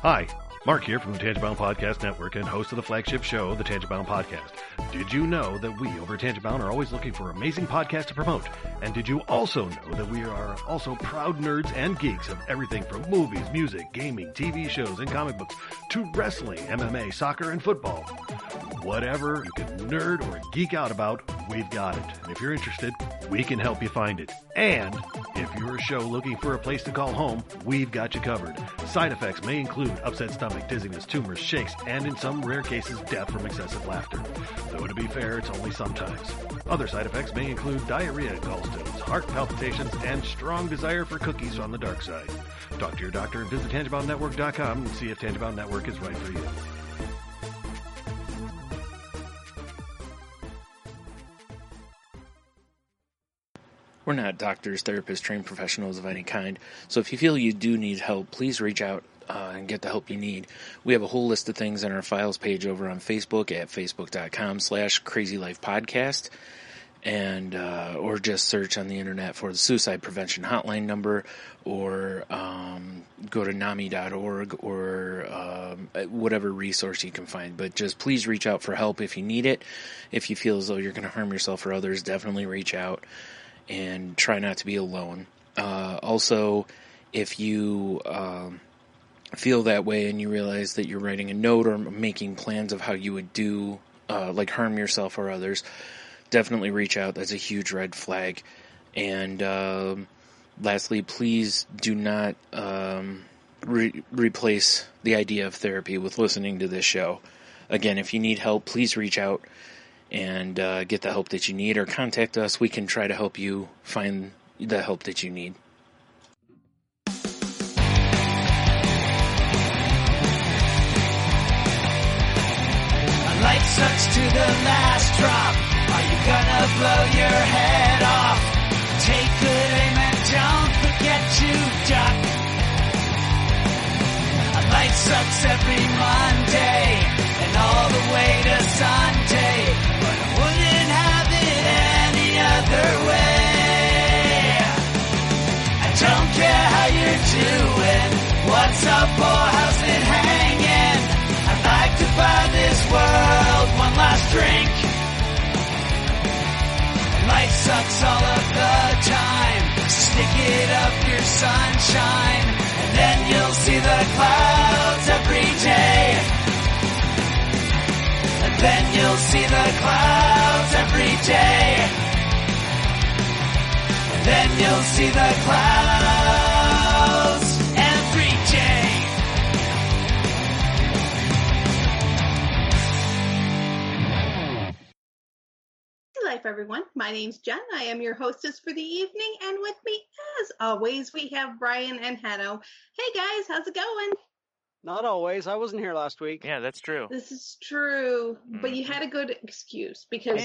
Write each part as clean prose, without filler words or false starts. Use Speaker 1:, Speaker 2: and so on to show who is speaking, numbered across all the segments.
Speaker 1: Hi, Mark here from the Tangibound Podcast Network and host of the flagship show, the Tangibound Podcast. Did you know that we over at Tangibound are always looking for amazing podcasts to promote? And did you also know that we are also proud nerds and geeks of everything from movies, music, gaming, TV shows, and comic books to wrestling, MMA, soccer, and football? Whatever you can nerd or geek out about, we've got it. And if you're interested, we can help you find it. And if you're a show looking for a place to call home, we've got you covered. Side effects may include upset stomach, dizziness, tumors, shakes, and in some rare cases, death from excessive laughter. Though to be fair, it's only sometimes. Other side effects may include diarrhea, gallstones, heart palpitations, and strong desire for cookies on the dark side. Talk to your doctor and visit TangiboundNetwork.com and see if Tangibound Network is right for you.
Speaker 2: We're not doctors, therapists, trained professionals of any kind, so if you feel you do need help, please reach out and get the help you need. We have a whole list of things on our files page over on Facebook at facebook.com/crazylifepodcast, and or just search on the internet for the suicide prevention hotline number, or go to NAMI.org or whatever resource you can find. But just please reach out for help if you need it. If you feel as though you're going to harm yourself or others, definitely reach out. And try not to be alone. Also, if you feel that way and you realize that you're writing a note or making plans of how you would do, like harm yourself or others, definitely reach out. That's a huge red flag. And lastly, please do not replace the idea of therapy with listening to this show. Again, if you need help, please reach out and get the help that you need, or contact us. We can try to help you find the help that you need.
Speaker 3: Life sucks to the last drop. Are you gonna blow your head off? Take good aim and don't forget to duck. Life sucks every Monday and all the way to Sunday, but I wouldn't have it any other way. I don't care how you're doing, what's up or how's it hanging. I'd like to buy this world one last drink. Life sucks all of the time, stick it up your sunshine, and then you'll see the clouds every day. And then you'll see the clouds every day. And then you'll see the clouds every day.
Speaker 4: Hey life everyone, my name's Jen. I am your hostess for the evening, and with me as always we have Brian and Hanno. Hey guys, how's it going?
Speaker 5: Not always. I wasn't here last week.
Speaker 2: Yeah, that's true.
Speaker 4: This is true, but you had a good excuse because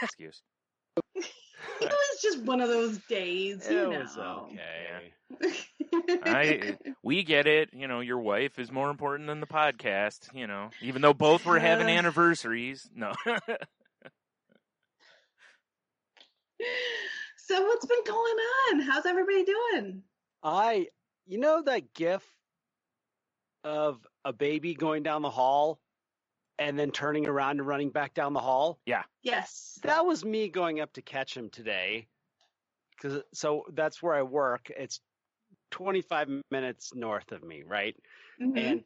Speaker 2: Excuse.
Speaker 4: it was just one of those days, you know.
Speaker 5: It was okay.
Speaker 2: We get it. You know, your wife is more important than the podcast, you know, even though both were having anniversaries. No.
Speaker 4: So what's been going on? How's everybody doing?
Speaker 5: You know that GIF of a baby going down the hall and then turning around and running back down the hall?
Speaker 2: Yeah.
Speaker 4: Yes.
Speaker 5: That was me going up to catch him today. So that's where I work. It's 25 minutes north of me, right?
Speaker 4: Mm-hmm.
Speaker 5: And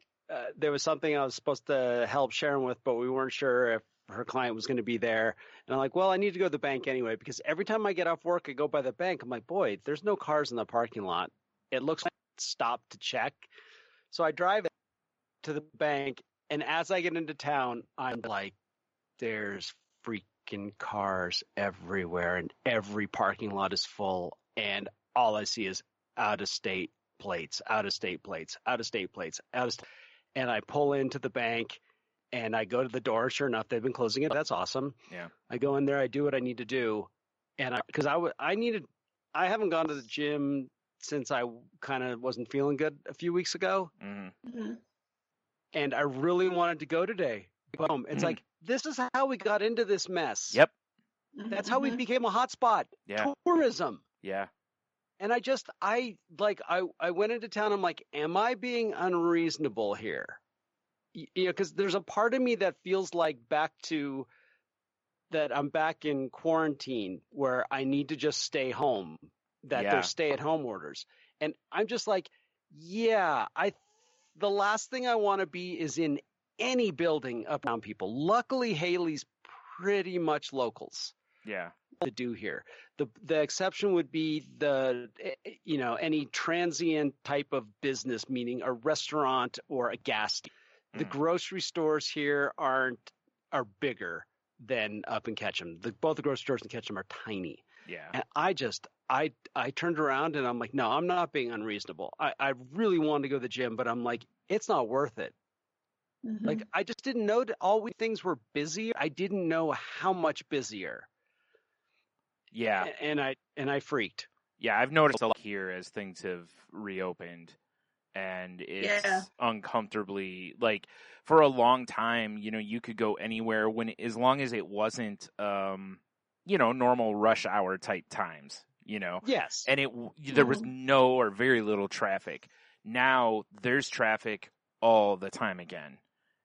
Speaker 5: there was something I was supposed to help Sharon with, but we weren't sure if her client was going to be there. And I'm like, well, I need to go to the bank anyway, because every time I get off work, I go by the bank. I'm like, boy, there's no cars in the parking lot. It looks like it's stopped to check. So I drive to the bank, and as I get into town, I'm like, there's freaking cars everywhere, and every parking lot is full, and all I see is out-of-state plates. And I pull into the bank, and I go to the door. Sure enough, they've been closing it. That's awesome.
Speaker 2: Yeah.
Speaker 5: I go in there, I do what I need to do, and because I haven't gone to the gym since I kind of wasn't feeling good a few weeks ago.
Speaker 4: Mm-hmm.
Speaker 5: And I really wanted to go today. Boom. It's like, this is how we got into this mess.
Speaker 2: Yep.
Speaker 5: That's how we became a hotspot.
Speaker 2: Yeah.
Speaker 5: Tourism.
Speaker 2: Yeah.
Speaker 5: And I went into town. I'm like, am I being unreasonable here? Because there's a part of me that feels like that I'm back in quarantine where I need to just stay home, that there's stay-at-home orders. And I'm just like, yeah, the last thing I want to be is in any building around people. Luckily, Haley's pretty much locals.
Speaker 6: Yeah.
Speaker 5: To do here. The exception would be any transient type of business, meaning a restaurant or a gas station. The grocery stores here are bigger than up in Ketchum. Both the grocery stores in Ketchum are tiny.
Speaker 6: Yeah.
Speaker 5: And I turned around and I'm like, no, I'm not being unreasonable. I really wanted to go to the gym, but I'm like, it's not worth it.
Speaker 4: Mm-hmm.
Speaker 5: Like, I just didn't know that all things were busier. I didn't know how much busier.
Speaker 6: Yeah.
Speaker 5: And I freaked.
Speaker 6: Yeah, I've noticed a lot here as things have reopened, and it's uncomfortably, like, for a long time, you could go anywhere as long as it wasn't, normal rush hour type times,
Speaker 5: Yes.
Speaker 6: And there was no or very little traffic. Now there's traffic all the time again.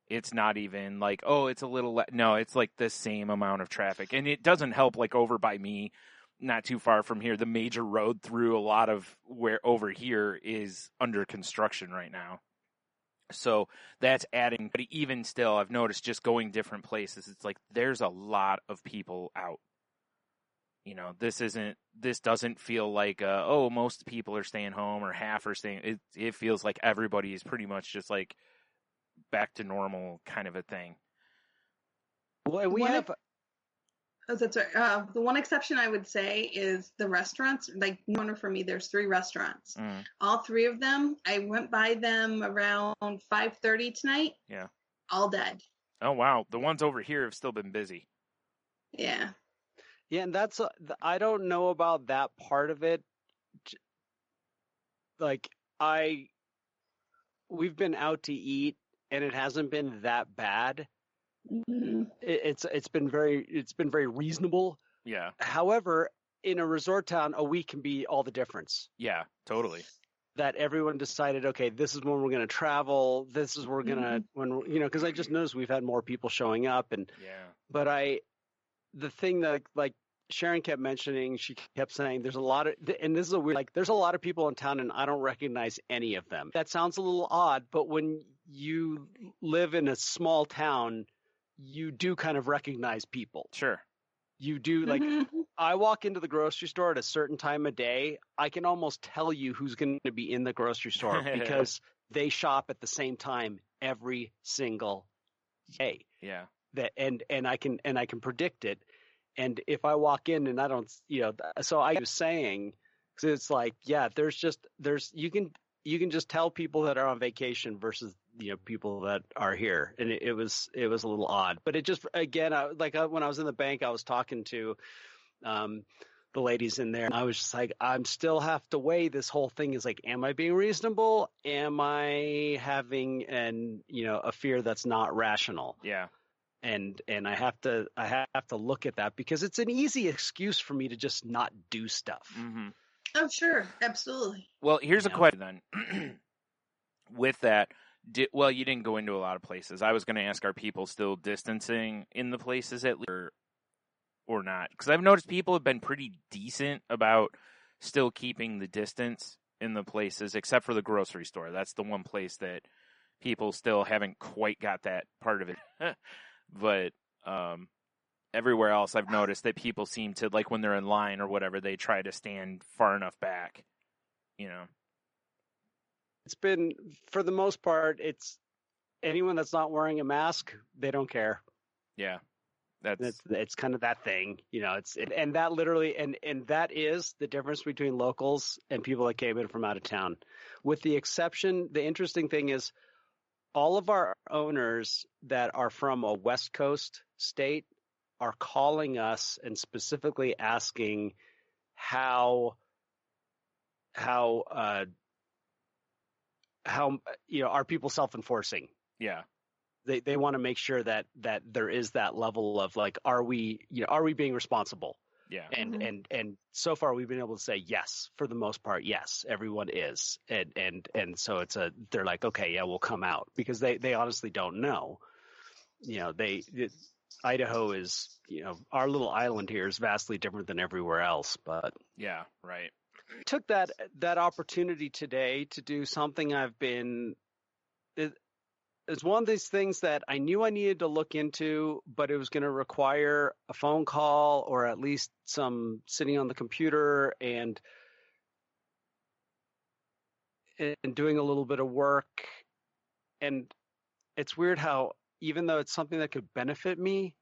Speaker 6: It's not even like, oh, it's a little, no, it's like the same amount of traffic. And it doesn't help, like, over by me, not too far from here, the major road through a lot of where over here is under construction right now. So that's adding, but even still, I've noticed just going different places, it's like there's a lot of people out. This doesn't feel like, most people are staying home or half are staying. It feels like everybody is pretty much just like back to normal kind of a thing.
Speaker 5: Well, we have.
Speaker 4: Oh, that's right. The one exception I would say is the restaurants. Like, for me, there's 3 restaurants. All 3 of them, I went by them around 5:30 tonight.
Speaker 6: Yeah.
Speaker 4: All dead.
Speaker 6: Oh, wow. The ones over here have still been busy.
Speaker 4: Yeah.
Speaker 5: Yeah, and I don't know about that part of it. Like, we've been out to eat, and it hasn't been that bad.
Speaker 4: Mm-hmm.
Speaker 5: It's been very reasonable.
Speaker 6: Yeah.
Speaker 5: However, in a resort town, a week can be all the difference.
Speaker 6: Yeah, totally.
Speaker 5: That everyone decided, okay, this is when we're going to travel. This is we're going to because I just noticed we've had more people showing up, and but the thing that like Sharon kept mentioning, she kept saying there's a lot of, and this is a weird, like there's a lot of people in town and I don't recognize any of them. That sounds a little odd, but when you live in a small town, you do kind of recognize people.
Speaker 6: Sure.
Speaker 5: You do. Like, I walk into the grocery store at a certain time of day, I can almost tell you who's going to be in the grocery store because they shop at the same time every single day.
Speaker 6: Yeah.
Speaker 5: That and I can predict it. And if I walk in and I don't, so I was saying, because it's like, yeah, you can just tell people that are on vacation versus people that are here, and it was a little odd. But it just, again, when I was in the bank, I was talking to the ladies in there, and I was just like, I'm still have to weigh this whole thing. Is like, am I being reasonable? Am I having a fear that's not rational?
Speaker 6: Yeah.
Speaker 5: And I have to look at that because it's an easy excuse for me to just not do stuff.
Speaker 6: Mm-hmm.
Speaker 4: Oh, sure. Absolutely.
Speaker 6: Well, here's a question then. With that, you didn't go into a lot of places. I was going to ask, are people still distancing in the places at least or not? Because I've noticed people have been pretty decent about still keeping the distance in the places, except for the grocery store. That's the one place that people still haven't quite got that part of it. But everywhere else, I've noticed that people seem to, like when they're in line or whatever, they try to stand far enough back,
Speaker 5: It's been, for the most part, it's anyone that's not wearing a mask, they don't care.
Speaker 6: Yeah.
Speaker 5: It's kind of that thing, and that literally, and that is the difference between locals and people that came in from out of town. With the exception, the interesting thing is all of our owners that are from a West Coast state are calling us and specifically asking how are people self-enforcing?
Speaker 6: Yeah.
Speaker 5: They want to make sure that there is that level of like, are we being responsible?
Speaker 6: Yeah.
Speaker 5: And so far we've been able to say yes, for the most part, yes, everyone is. And so they're like, okay, yeah, we'll come out, because they honestly don't know. Idaho is, our little island here is vastly different than everywhere else, but
Speaker 6: Yeah, right.
Speaker 5: took that opportunity today to do something it's one of these things that I knew I needed to look into, but it was going to require a phone call or at least some sitting on the computer and doing a little bit of work. And it's weird how, even though it's something that could benefit me,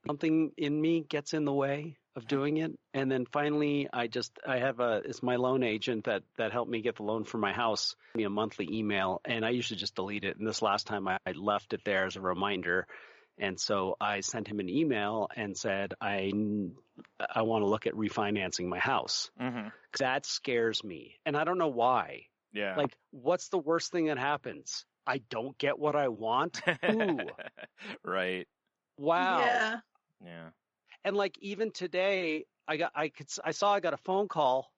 Speaker 5: something in me gets in the way of doing it. And then finally, it's my loan agent that helped me get the loan for my house, me a monthly email, and I usually just delete it. And this last time I left it there as a reminder. And so I sent him an email and said, I want to look at refinancing my house.
Speaker 6: Mm-hmm.
Speaker 5: That scares me. And I don't know why.
Speaker 6: Yeah.
Speaker 5: Like, what's the worst thing that happens? I don't get what I want. Ooh.
Speaker 6: Right.
Speaker 5: Wow.
Speaker 4: Yeah.
Speaker 6: Yeah.
Speaker 5: And like, even today, I got a phone call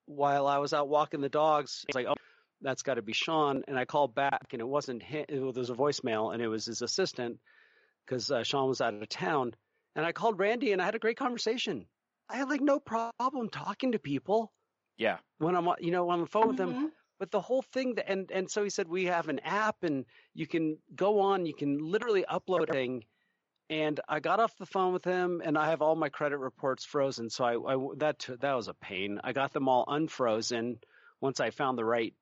Speaker 5: while I was out walking the dogs. It's like, oh, that's got to be Sean. And I called back, and it wasn't him. There was a voicemail, and it was his assistant, because Sean was out of town. And I called Randy, and I had a great conversation. I had like no problem talking to people.
Speaker 6: Yeah.
Speaker 5: When I'm, on the phone with them. But the whole thing, and so he said, we have an app, and you can go on, you can literally upload a thing. And I got off the phone with him, and I have all my credit reports frozen. So that was a pain. I got them all unfrozen once I found the right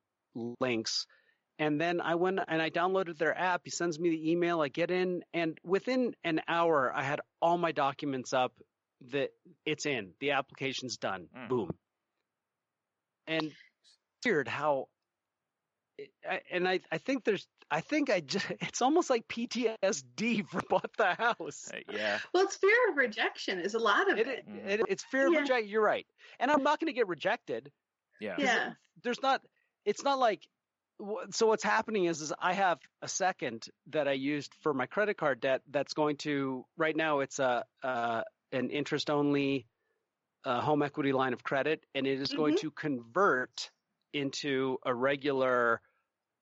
Speaker 5: links. And then I went and I downloaded their app. He sends me the email. I get in, and within an hour, I had all my documents up. That it's in. The application's done. Boom. And weird how. I think it's almost like PTSD for bought the house.
Speaker 6: Yeah.
Speaker 4: Well, it's fear of rejection is a lot of it.
Speaker 5: It's fear of rejection. You're right. And I'm not going to get rejected.
Speaker 6: Yeah.
Speaker 4: Yeah.
Speaker 5: It's not like, so what's happening is I have a second that I used for my credit card debt that's going to, right now it's an interest only home equity line of credit, and it is going to convert into a regular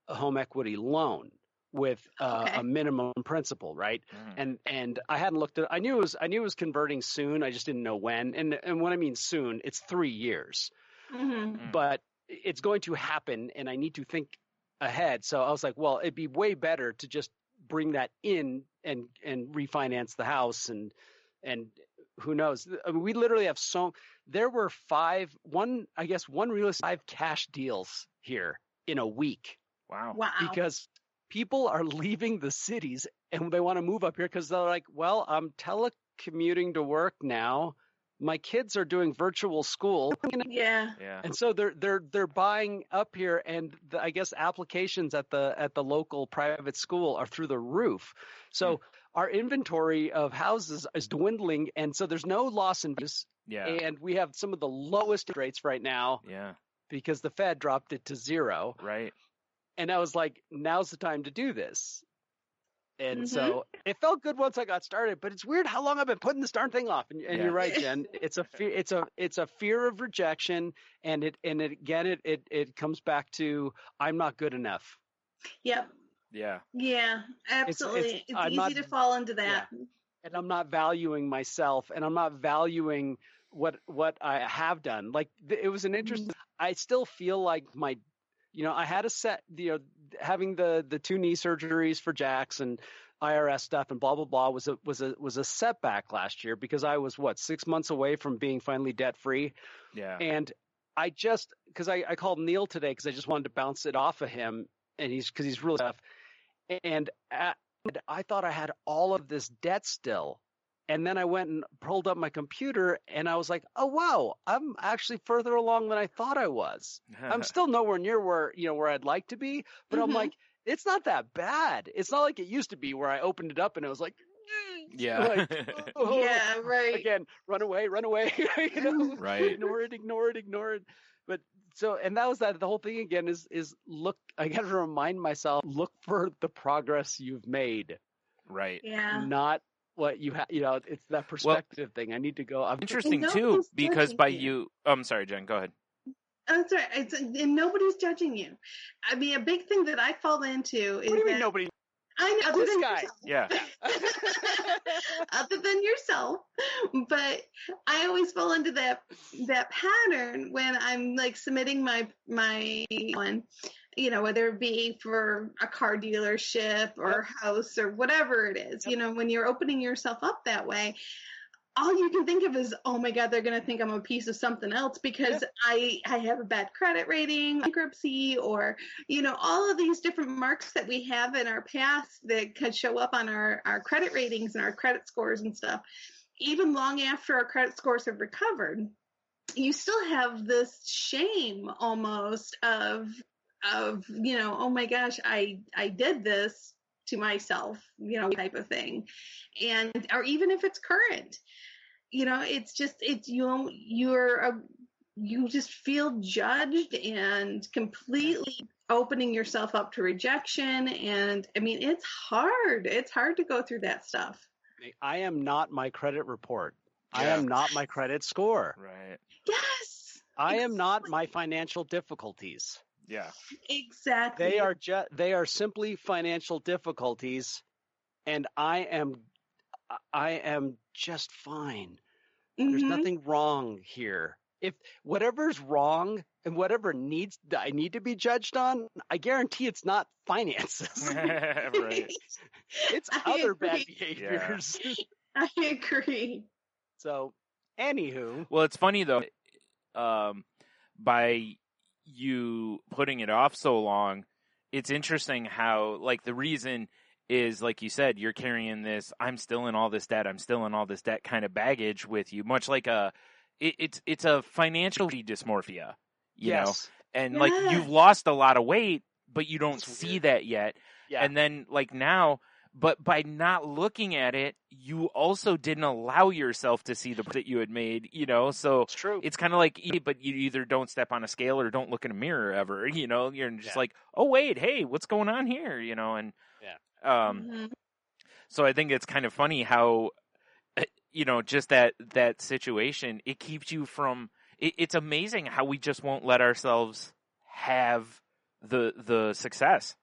Speaker 5: home equity loan with a minimum principal, right? And I hadn't looked at. I knew it was converting soon. I just didn't know when. And when I mean soon, it's 3 years. But it's going to happen, and I need to think ahead. So I was like, well, it'd be way better to just bring that in and refinance the house, and who knows? I mean, we literally have there were one real estate, 5 cash deals here in a week.
Speaker 6: Wow.
Speaker 5: Because people are leaving the cities and they want to move up here because they're like, well, I'm telecommuting to work now. My kids are doing virtual school.
Speaker 4: Yeah.
Speaker 5: And so they're buying up here, and I guess applications at the local private school are through the roof. So our inventory of houses is dwindling, and so there's no loss in business.
Speaker 6: Yeah.
Speaker 5: And we have some of the lowest rates right now.
Speaker 6: Yeah.
Speaker 5: Because the Fed dropped it to 0.
Speaker 6: Right.
Speaker 5: And I was like, now's the time to do this. And so it felt good once I got started, but it's weird how long I've been putting this darn thing off. And you're right, Jen. It's a fear. It's a fear of rejection, and it comes back to I'm not good enough.
Speaker 4: Yep.
Speaker 6: Yeah.
Speaker 4: Yeah. Absolutely. It's easy to fall into that.
Speaker 5: Yeah. And I'm not valuing myself, and I'm not valuing what I have done. Like it was an interesting. I still feel like I had a set, having the 2 knee surgeries for Jax and IRS stuff and blah, blah, blah was a setback last year because I was 6 months away from being finally debt free.
Speaker 6: Yeah.
Speaker 5: And because I called Neil today because I just wanted to bounce it off of him, and because he's really tough. And I thought I had all of this debt still. And then I went and pulled up my computer, and I was like, oh, wow, I'm actually further along than I thought I was. I'm still nowhere near where I'd like to be, but I'm like, it's not that bad. It's not like it used to be where I opened it up and it was like,
Speaker 6: yeah,
Speaker 4: yeah, right.
Speaker 5: Again, run away,
Speaker 6: right.
Speaker 5: Ignore it. But so, and that was the whole thing again is look, I got to remind myself, look for the progress you've made.
Speaker 6: Right.
Speaker 4: Yeah.
Speaker 5: Not what you have. It's that perspective thing. I need to go.
Speaker 6: Interesting
Speaker 4: And
Speaker 6: too,
Speaker 4: nobody's
Speaker 6: because
Speaker 4: judging
Speaker 6: by
Speaker 4: you.
Speaker 6: I'm sorry, Jen, go ahead.
Speaker 4: That's right. And nobody's judging you. I mean, a big thing that I fall into is
Speaker 5: What do you mean
Speaker 4: that
Speaker 5: nobody?
Speaker 4: I know, other
Speaker 5: This
Speaker 4: than
Speaker 5: guy.
Speaker 4: yourself.
Speaker 6: Yeah.
Speaker 4: Other than yourself, but I always fall into that pattern when I'm like submitting my one, whether it be for a car dealership or house or whatever it is. When you're opening yourself up that way, all you can think of is, oh my God, they're going to think I'm a piece of something else because I have a bad credit rating, bankruptcy, or, all of these different marks that we have in our past that could show up on our credit ratings and our credit scores and stuff. Even long after our credit scores have recovered, you still have this shame almost of, oh my gosh, I did this to myself, type of thing. Or even if it's current, it's just, you just feel judged and completely opening yourself up to rejection. And I mean, it's hard to go through that stuff.
Speaker 5: I am not my credit report.
Speaker 6: Yeah.
Speaker 5: I am not my credit score.
Speaker 6: Right.
Speaker 4: Yes.
Speaker 5: I am not my financial difficulties.
Speaker 6: Yeah.
Speaker 4: Exactly.
Speaker 5: They are simply financial difficulties, and I am just fine. There's nothing wrong here. If whatever's wrong and whatever I need to be judged on, I guarantee it's not finances.
Speaker 6: Right.
Speaker 5: It's other bad behaviors.
Speaker 4: Yeah. I agree.
Speaker 5: So, anywho.
Speaker 6: Well, it's funny though, by you putting it off so long, it's interesting how, like, the reason is, like you said, you're carrying this, I'm still in all this debt kind of baggage with you, much like it's a financial dysmorphia, you know, and like you've lost a lot of weight, but you don't see that yet.
Speaker 5: Yeah.
Speaker 6: And then like now, but by not looking at it, you also didn't allow yourself to see the that you had made, so
Speaker 5: it's true.
Speaker 6: It's kind of like, but you either don't step on a scale or don't look in a mirror ever, you're just like, oh wait, hey, what's going on here? And so I think it's kind of funny how, just that situation, it keeps you from, it's amazing how we just won't let ourselves have the success,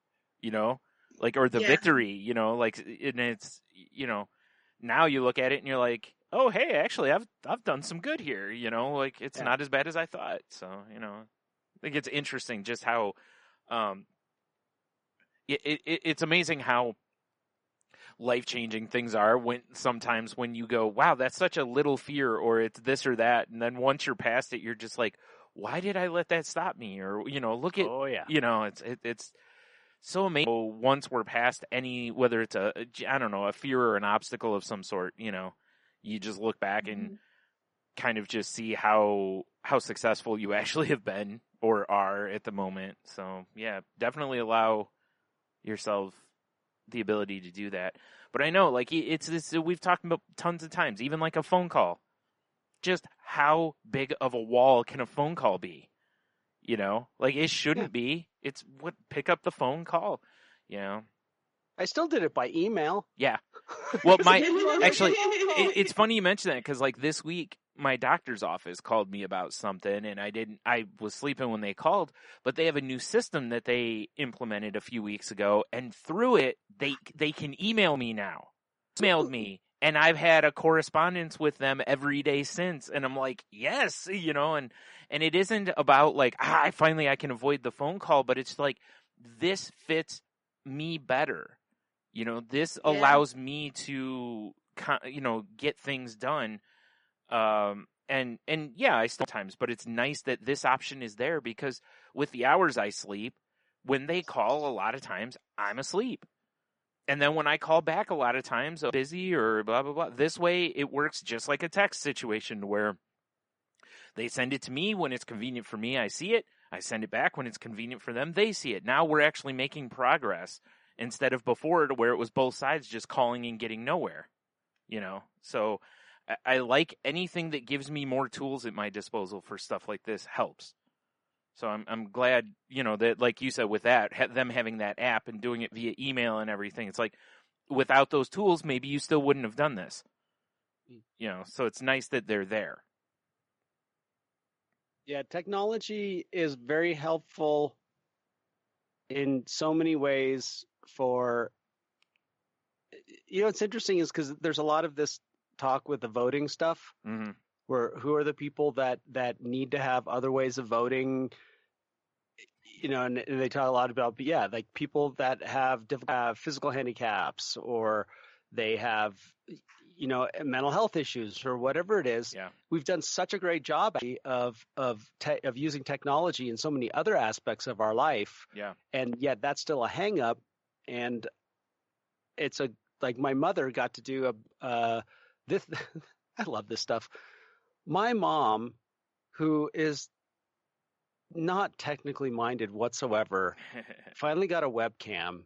Speaker 6: like, or the victory, like, and it's, now you look at it and you're like, oh, hey, actually I've done some good here, like it's not as bad as I thought. So, I think it's interesting just how, it's amazing how life-changing things are sometimes when you go, wow, that's such a little fear, or it's this or that, and then once you're past it, you're just like, why did I let that stop me? Or look at, it's so amazing. Once we're past whether it's a fear or an obstacle of some sort, you just look back and kind of just see how successful you actually have been or are at the moment. So yeah, definitely allow yourself the ability to do that. But I know, like, it's this, we've talked about tons of times, even like a phone call, just how big of a wall can a phone call be? Like, it shouldn't be. It's pick up the phone, call,
Speaker 5: I still did it by email.
Speaker 6: Yeah. Well, actually, it's funny you mention that, because like this week, my doctor's office called me about something, and I was sleeping when they called, but they have a new system that they implemented a few weeks ago, and through it, they can email me now. Emailed me, and I've had a correspondence with them every day since, and I'm like, yes, and it isn't about like, I can avoid the phone call, but it's like, this fits me better. This allows me to, get things done. And yeah, I still times, but it's nice that this option is there, because with the hours I sleep, when they call, a lot of times I'm asleep. And then when I call back, a lot of times I'm busy or blah, blah, blah. This way it works just like a text situation, where they send it to me when it's convenient for me. I see it. I send it back when it's convenient for them. They see it. Now we're actually making progress, instead of before, to where it was both sides just calling and getting nowhere, So I like anything that gives me more tools at my disposal for stuff like this helps. So I'm glad, that, like you said, with that, them having that app and doing it via email and everything, it's like, without those tools, maybe you still wouldn't have done this. So it's nice that they're there.
Speaker 5: Yeah, technology is very helpful in so many ways for, what's interesting is because there's a lot of this talk with the voting stuff,
Speaker 6: Mm-hmm.
Speaker 5: where who are the people that need to have other ways of voting, and they talk a lot about, like people that have physical handicaps, or they have, mental health issues, or whatever it is.
Speaker 6: Yeah.
Speaker 5: We've done such a great job of using technology in so many other aspects of our life.
Speaker 6: Yeah.
Speaker 5: And yet that's still a hang up. And it's like my mother got to do this. I love this stuff. My mom, who is not technically minded whatsoever, finally got a webcam.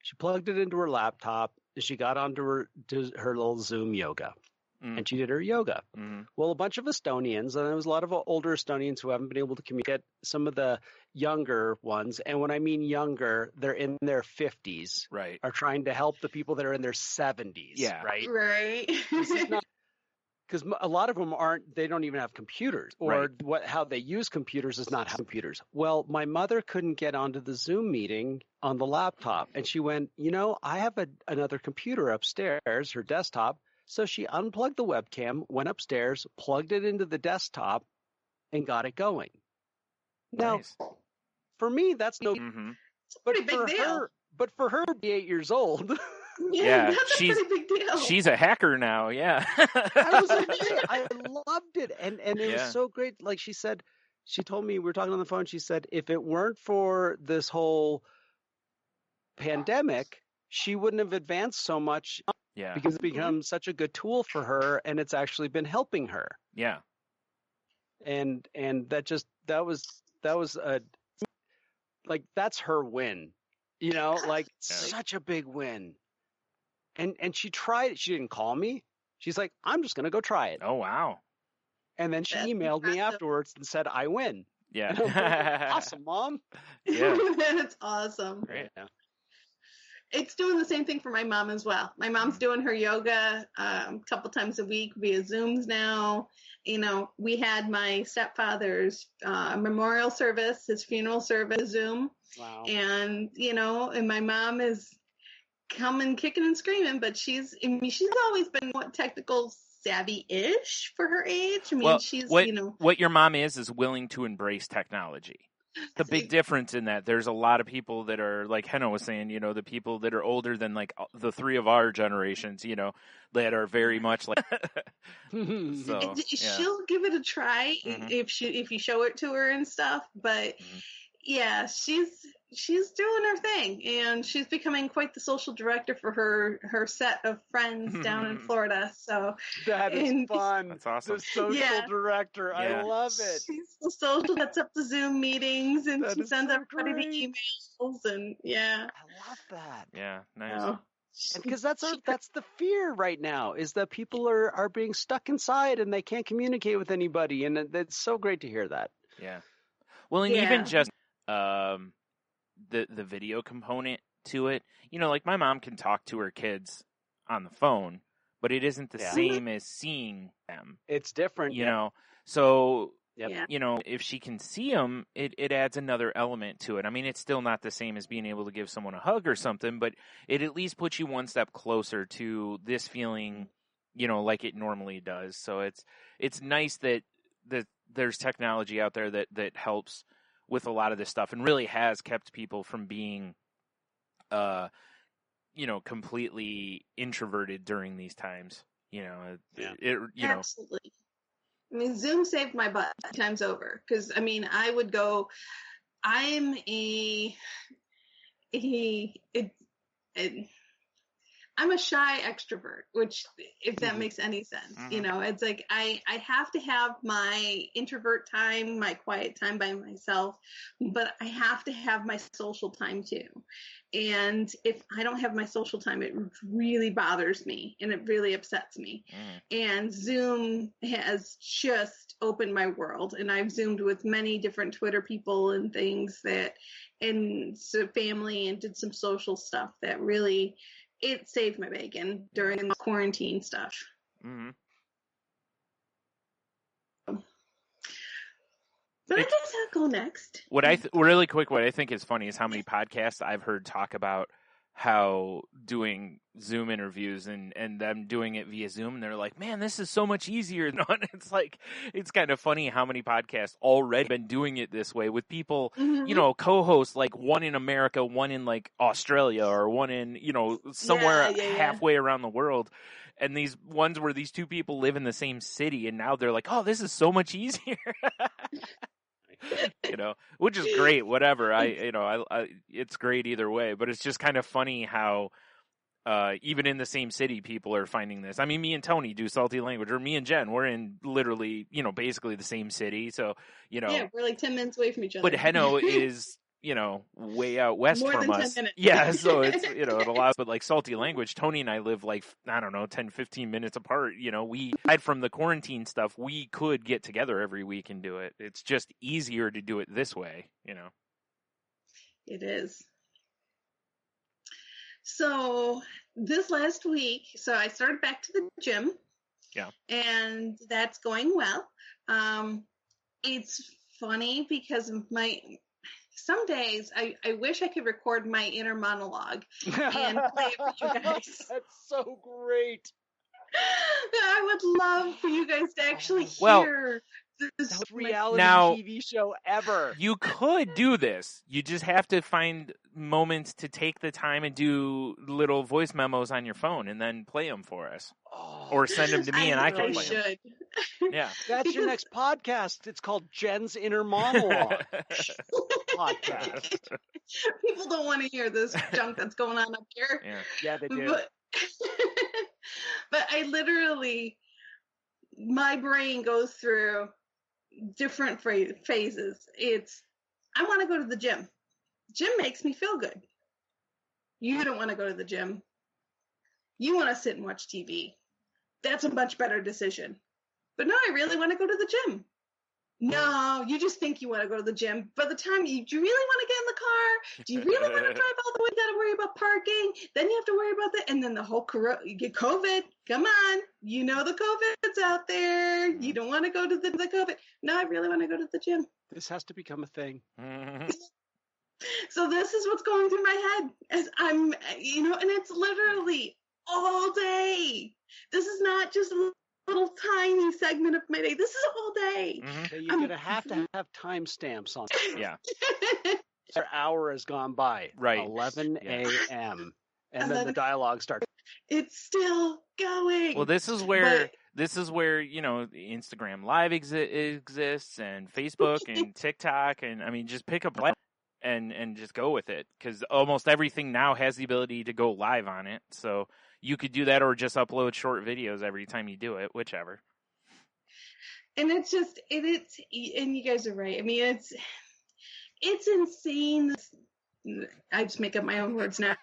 Speaker 5: She plugged it into her laptop, and she got onto her little Zoom yoga, and she did her yoga.
Speaker 6: Mm-hmm.
Speaker 5: Well, a bunch of Estonians, and there was a lot of older Estonians who haven't been able to communicate. Some of the younger ones, and when I mean younger, they're in their 50s,
Speaker 6: Right.
Speaker 5: are trying to help the people that are in their 70s.
Speaker 6: Yeah.
Speaker 5: Right.
Speaker 4: Right.
Speaker 5: This is not. Because a lot of them they don't even have computers, or how they use computers is not how computers. Well, my mother couldn't get onto the Zoom meeting on the laptop, and she went, I have another computer upstairs, her desktop. So she unplugged the webcam, went upstairs, plugged it into the desktop, and got it going. Now,
Speaker 6: Nice.
Speaker 5: for me, that's no,
Speaker 6: Mm-hmm.
Speaker 4: It's a pretty big deal.
Speaker 5: but for her to be 8 years old.
Speaker 6: Yeah,
Speaker 4: that's a pretty big deal.
Speaker 6: She's a hacker now. Yeah.
Speaker 5: I loved it. And it was so great. Like she told me, we were talking on the phone. She said, if it weren't for this whole pandemic, she wouldn't have advanced so much.
Speaker 6: Yeah.
Speaker 5: Because it's become such a good tool for her, and it's actually been helping her.
Speaker 6: Yeah.
Speaker 5: And that was like, that's her win, such a big win. And she tried it. She didn't call me. She's like, I'm just going to go try it.
Speaker 6: Oh, wow.
Speaker 5: And then she emailed me afterwards and said, I win.
Speaker 6: Yeah.
Speaker 5: And I'm like, awesome, Mom.
Speaker 6: Yeah.
Speaker 4: That's awesome.
Speaker 6: Great.
Speaker 5: Yeah.
Speaker 4: It's doing the same thing for my mom as well. My mom's doing her yoga a couple times a week via Zooms now. We had my stepfather's memorial service, his funeral service, Zoom.
Speaker 5: Wow.
Speaker 4: And, and my mom is coming kicking and screaming, but she's always been technical savvy-ish for her age. I mean, she's,
Speaker 6: what your mom is willing to embrace technology. The big difference in that, there's a lot of people that are, like Henna was saying, the people that are older than like the three of our generations, that are very much like. So,
Speaker 4: she'll give it a try if you show it to her and stuff. But yeah, she's doing her thing, and she's becoming quite the social director for her set of friends down in Florida. So
Speaker 5: that is fun.
Speaker 6: That's awesome.
Speaker 5: The social director,
Speaker 6: Yeah.
Speaker 5: I love it.
Speaker 4: She's the social, sets up the Zoom meetings, and
Speaker 5: That
Speaker 4: she
Speaker 5: is
Speaker 4: sends
Speaker 5: so
Speaker 4: everybody the emails, and
Speaker 5: I love that.
Speaker 6: Yeah, nice.
Speaker 5: Because that's the fear right now, is that people are being stuck inside and they can't communicate with anybody, and it's so great to hear that.
Speaker 6: Yeah. Well, and even just the video component to it, like my mom can talk to her kids on the phone, but it isn't the same as seeing them.
Speaker 5: It's different,
Speaker 6: So,
Speaker 5: Yep.
Speaker 6: if she can see them, it adds another element to it. I mean, it's still not the same as being able to give someone a hug or something, but it at least puts you one step closer to this feeling, like it normally does. So it's nice that there's technology out there that helps with a lot of this stuff, and really has kept people from being, completely introverted during these times.
Speaker 4: Absolutely. I mean, Zoom saved my butt times over, because I would go. I'm a shy extrovert, which, if that makes any sense, it's like I have to have my introvert time, my quiet time by myself, but I have to have my social time too. And if I don't have my social time, it really bothers me and it really upsets me. And Zoom has just opened my world, and I've Zoomed with many different Twitter people and things and so family, and did some social stuff that really, it saved my bacon during the quarantine stuff.
Speaker 6: Mm-hmm.
Speaker 4: But I guess I'll go next.
Speaker 6: Really quick, what I think is funny is how many podcasts I've heard talk about how doing Zoom interviews and them doing it via Zoom, and they're like, man, this is so much easier. It's like, it's kind of funny how many podcasts already been doing it this way with people, co-hosts, like one in America, one in like Australia, or one in, somewhere halfway around the world. And these ones where these two people live in the same city, and now they're like, oh, this is so much easier. Which is great, whatever. It's great either way, but it's just kind of funny how even in the same city, people are finding this. I mean, me and Tony do Salty Language, or me and Jen, we're in literally, basically the same city. So,
Speaker 4: yeah, we're like 10 minutes away from each other.
Speaker 6: But Heno is, way out west
Speaker 4: More
Speaker 6: from
Speaker 4: than
Speaker 6: us.
Speaker 4: 10 minutes.
Speaker 6: Yeah, so it's, it allows, but like Salty Language, Tony and I live like, I don't know, 10, 15 minutes apart. We, aside from the quarantine stuff, we could get together every week and do it. It's just easier to do it this way,
Speaker 4: It is. So this last week, I started back to the gym.
Speaker 6: Yeah.
Speaker 4: And that's going well. It's funny because some days I wish I could record my inner monologue and play it for you guys.
Speaker 5: That's so great.
Speaker 4: I would love for you guys to actually hear this
Speaker 5: reality TV show ever.
Speaker 6: You could do this. You just have to find moments to take the time and do little voice memos on your phone and then play them for us. Or send them to me and I can play them. Yeah.
Speaker 5: That's your next podcast. It's called Jen's Inner Monologue podcast.
Speaker 4: People don't want to hear this junk that's going on up here.
Speaker 5: Yeah, they do.
Speaker 4: But I literally, my brain goes through different phases. I want to go to the gym. Gym makes me feel good. You don't want to go to the gym. You want to sit and watch TV. That's a much better decision. But no, I really want to go to the gym. No, you just think you want to go to the gym. By the time do you really want to get in the car? Do you really want to drive all the way? You got to worry about parking. Then you have to worry about that. And then the whole you get COVID. Come on. The COVID's out there. You don't want to go to the COVID. No, I really want to go to the gym.
Speaker 5: This has to become a thing.
Speaker 4: So this is what's going through my head as I'm, and it's literally all day. This is not just a little tiny segment of my day. This is a whole day.
Speaker 5: So you're going to have timestamps on it.
Speaker 6: Yeah.
Speaker 5: Our hour has gone by.
Speaker 6: Right.
Speaker 5: 11 a.m. And then the dialogue starts.
Speaker 4: It's still going.
Speaker 6: Well, this is where Instagram Live exists, and Facebook and TikTok, and I mean, just pick a platform and just go with it, because almost everything now has the ability to go live on it. So you could do that, or just upload short videos every time you do it, whichever.
Speaker 4: And it's just and you guys are right. I mean, it's insane. I just make up my own words now.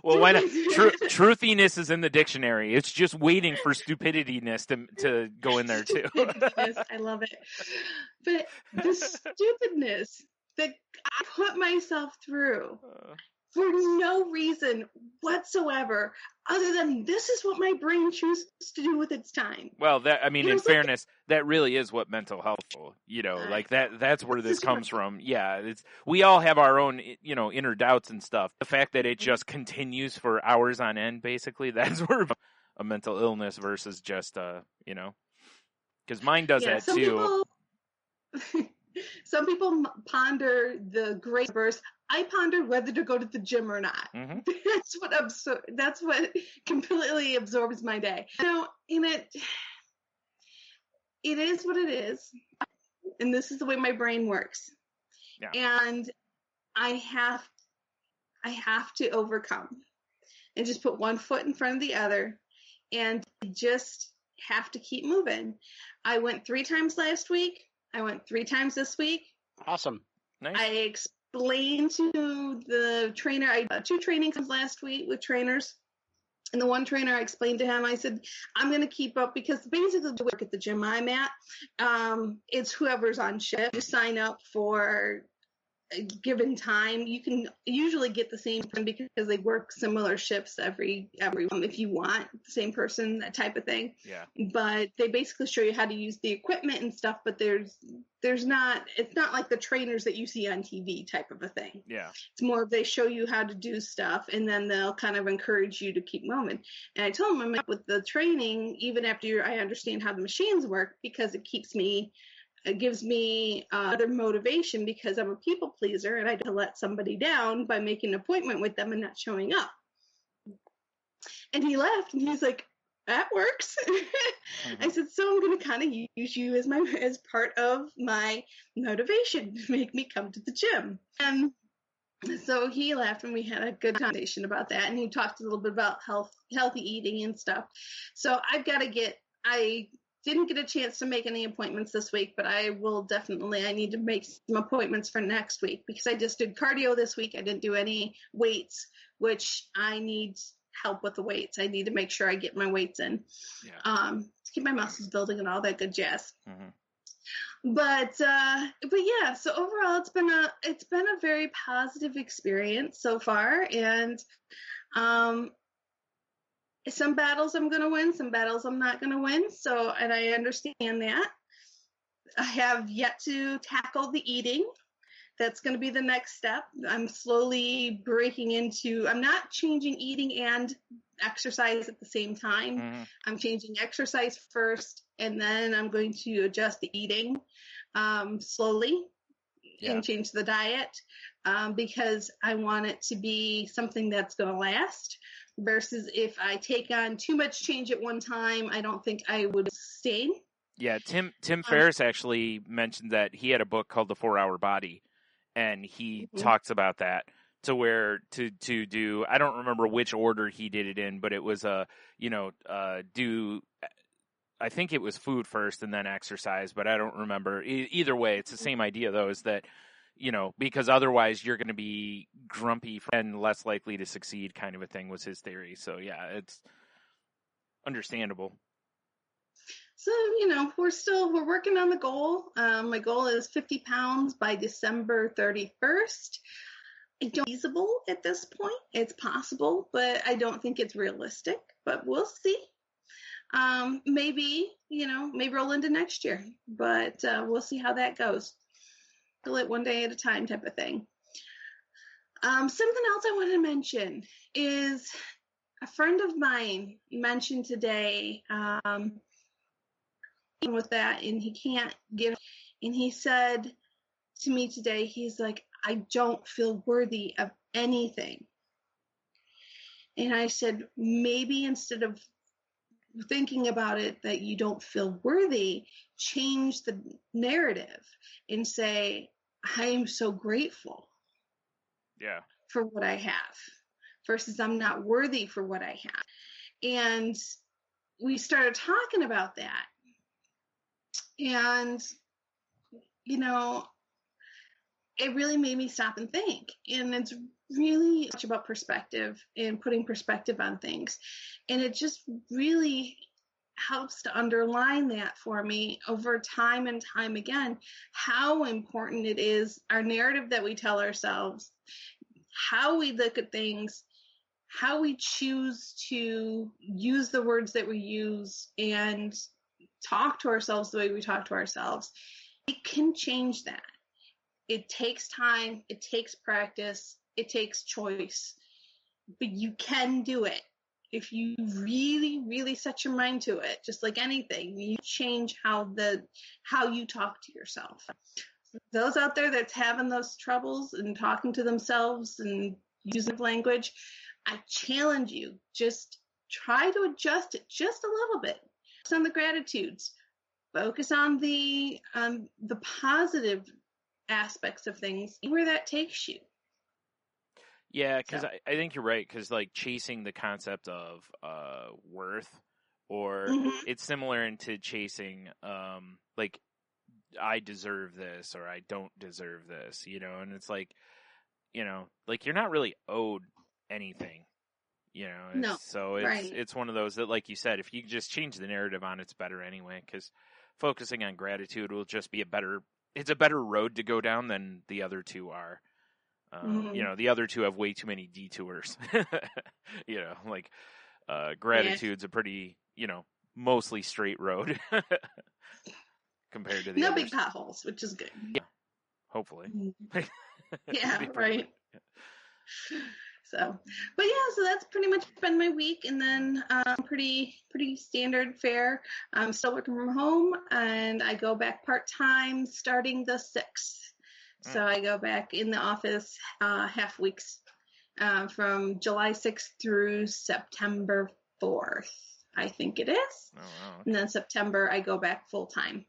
Speaker 6: Well, why not? Truthiness is in the dictionary. It's just waiting for stupidityness to go in there too.
Speaker 4: I love it. But the stupidness that I put myself through for no reason whatsoever, other than this is what my brain chooses to do with its time.
Speaker 6: Well, in fairness, that really is what mental health, like that's where this comes from. Yeah, we all have our own, inner doubts and stuff. The fact that it just continues for hours on end, basically, that's where a mental illness versus just, because mine does that too.
Speaker 4: Some people ponder the great verse. I ponder whether to go to the gym or not. Mm-hmm. That's what completely absorbs my day. It is what it is, and this is the way my brain works. Yeah. And I have to overcome and just put one foot in front of the other, and just have to keep moving. I went 3 times last week. I went 3 times this week.
Speaker 5: Awesome.
Speaker 6: Nice.
Speaker 4: I explained to the trainer, I did 2 trainings last week with trainers. And the one trainer, I explained to him, I said, I'm going to keep up, because basically the work at the gym I'm at, it's whoever's on shift. You sign up for given time, you can usually get the same person because they work similar shifts every if you want the same person, that type of thing.
Speaker 6: Yeah.
Speaker 4: But they basically show you how to use the equipment and stuff, but it's not like the trainers that you see on TV type of a thing.
Speaker 6: Yeah.
Speaker 4: It's more of they show you how to do stuff and then they'll kind of encourage you to keep moving. And I told them, I'm like, with the training, even after I understand how the machines work, because it gives me other motivation, because I'm a people pleaser and I don't let somebody down by making an appointment with them and not showing up. And he laughed and he's like, that works. I said, so I'm going to kind of use you as part of my motivation to make me come to the gym. And so he laughed and we had a good conversation about that. And he talked a little bit about healthy eating and stuff. So I didn't get a chance to make any appointments this week, but I need to make some appointments for next week, because I just did cardio this week. I didn't do any weights, which I need help with the weights. I need to make sure I get my weights in, to keep my muscles building and all that good jazz. Mm-hmm. But yeah, so overall it's been a very positive experience so far. And, some battles I'm going to win, some battles I'm not going to win. So, and I understand that. I have yet to tackle the eating. That's going to be the next step. I'm slowly I'm not changing eating and exercise at the same time. Mm-hmm. I'm changing exercise first, and then I'm going to adjust the eating slowly and change the diet, because I want it to be something that's going to last. Versus if I take on too much change at one time, I don't think I would sustain.
Speaker 6: Yeah, Tim Ferriss actually mentioned that he had a book called The 4-Hour Body, and he talks about that, to where to do, I don't remember which order he did it in, but it was I think it was food first and then exercise, but I don't remember. Either way, it's the same idea though, is that, because otherwise you're going to be grumpy and less likely to succeed, kind of a thing, was his theory. So yeah, it's understandable.
Speaker 4: So, we're working on the goal. My goal is 50 pounds by December 31st. I don't feasible at this point. It's possible, but I don't think it's realistic, but we'll see. Maybe roll into next year, but we'll see how that goes. Do it one day at a time type of thing. Something else I wanted to mention is a friend of mine mentioned today, with that, and he can't give, and he said to me today, he's like, I don't feel worthy of anything. And I said, maybe instead of thinking about it that you don't feel worthy, change the narrative and say, I am so grateful for what I have, versus I'm not worthy for what I have. And we started talking about that. And, it really made me stop and think. And it's really much about perspective and putting perspective on things. And it just really helps to underline that for me over time and time again, how important it is, our narrative that we tell ourselves, how we look at things, how we choose to use the words that we use and talk to ourselves the way we talk to ourselves. It can change that. It takes time, it takes practice, it takes choice, but you can do it. If you really, really set your mind to it, just like anything, you change how you talk to yourself. Those out there that's having those troubles and talking to themselves and using language, I challenge you, just try to adjust it just a little bit. Focus on the gratitudes. Focus on the positive aspects of things, where that takes you.
Speaker 6: Yeah, because I think you're right, because like chasing the concept of worth, or it's similar into chasing like I deserve this or I don't deserve this, and it's like, like you're not really owed anything,
Speaker 4: No,
Speaker 6: so it's one of those that, like you said, if you just change the narrative on, it's better anyway, because focusing on gratitude will just be a better it's a better road to go down than the other two are. The other two have way too many detours. Like Gratitude's a pretty, mostly straight road compared to the
Speaker 4: no
Speaker 6: others.
Speaker 4: big potholes, which is good.
Speaker 6: Yeah, hopefully.
Speaker 4: Yeah, right. So that's pretty much been my week, and then pretty standard fare. I'm still working from home, and I go back part-time starting the 6th. So I go back in the office half weeks from July 6th through September 4th, I think it is.
Speaker 6: Oh, wow.
Speaker 4: And then September I go back full-time,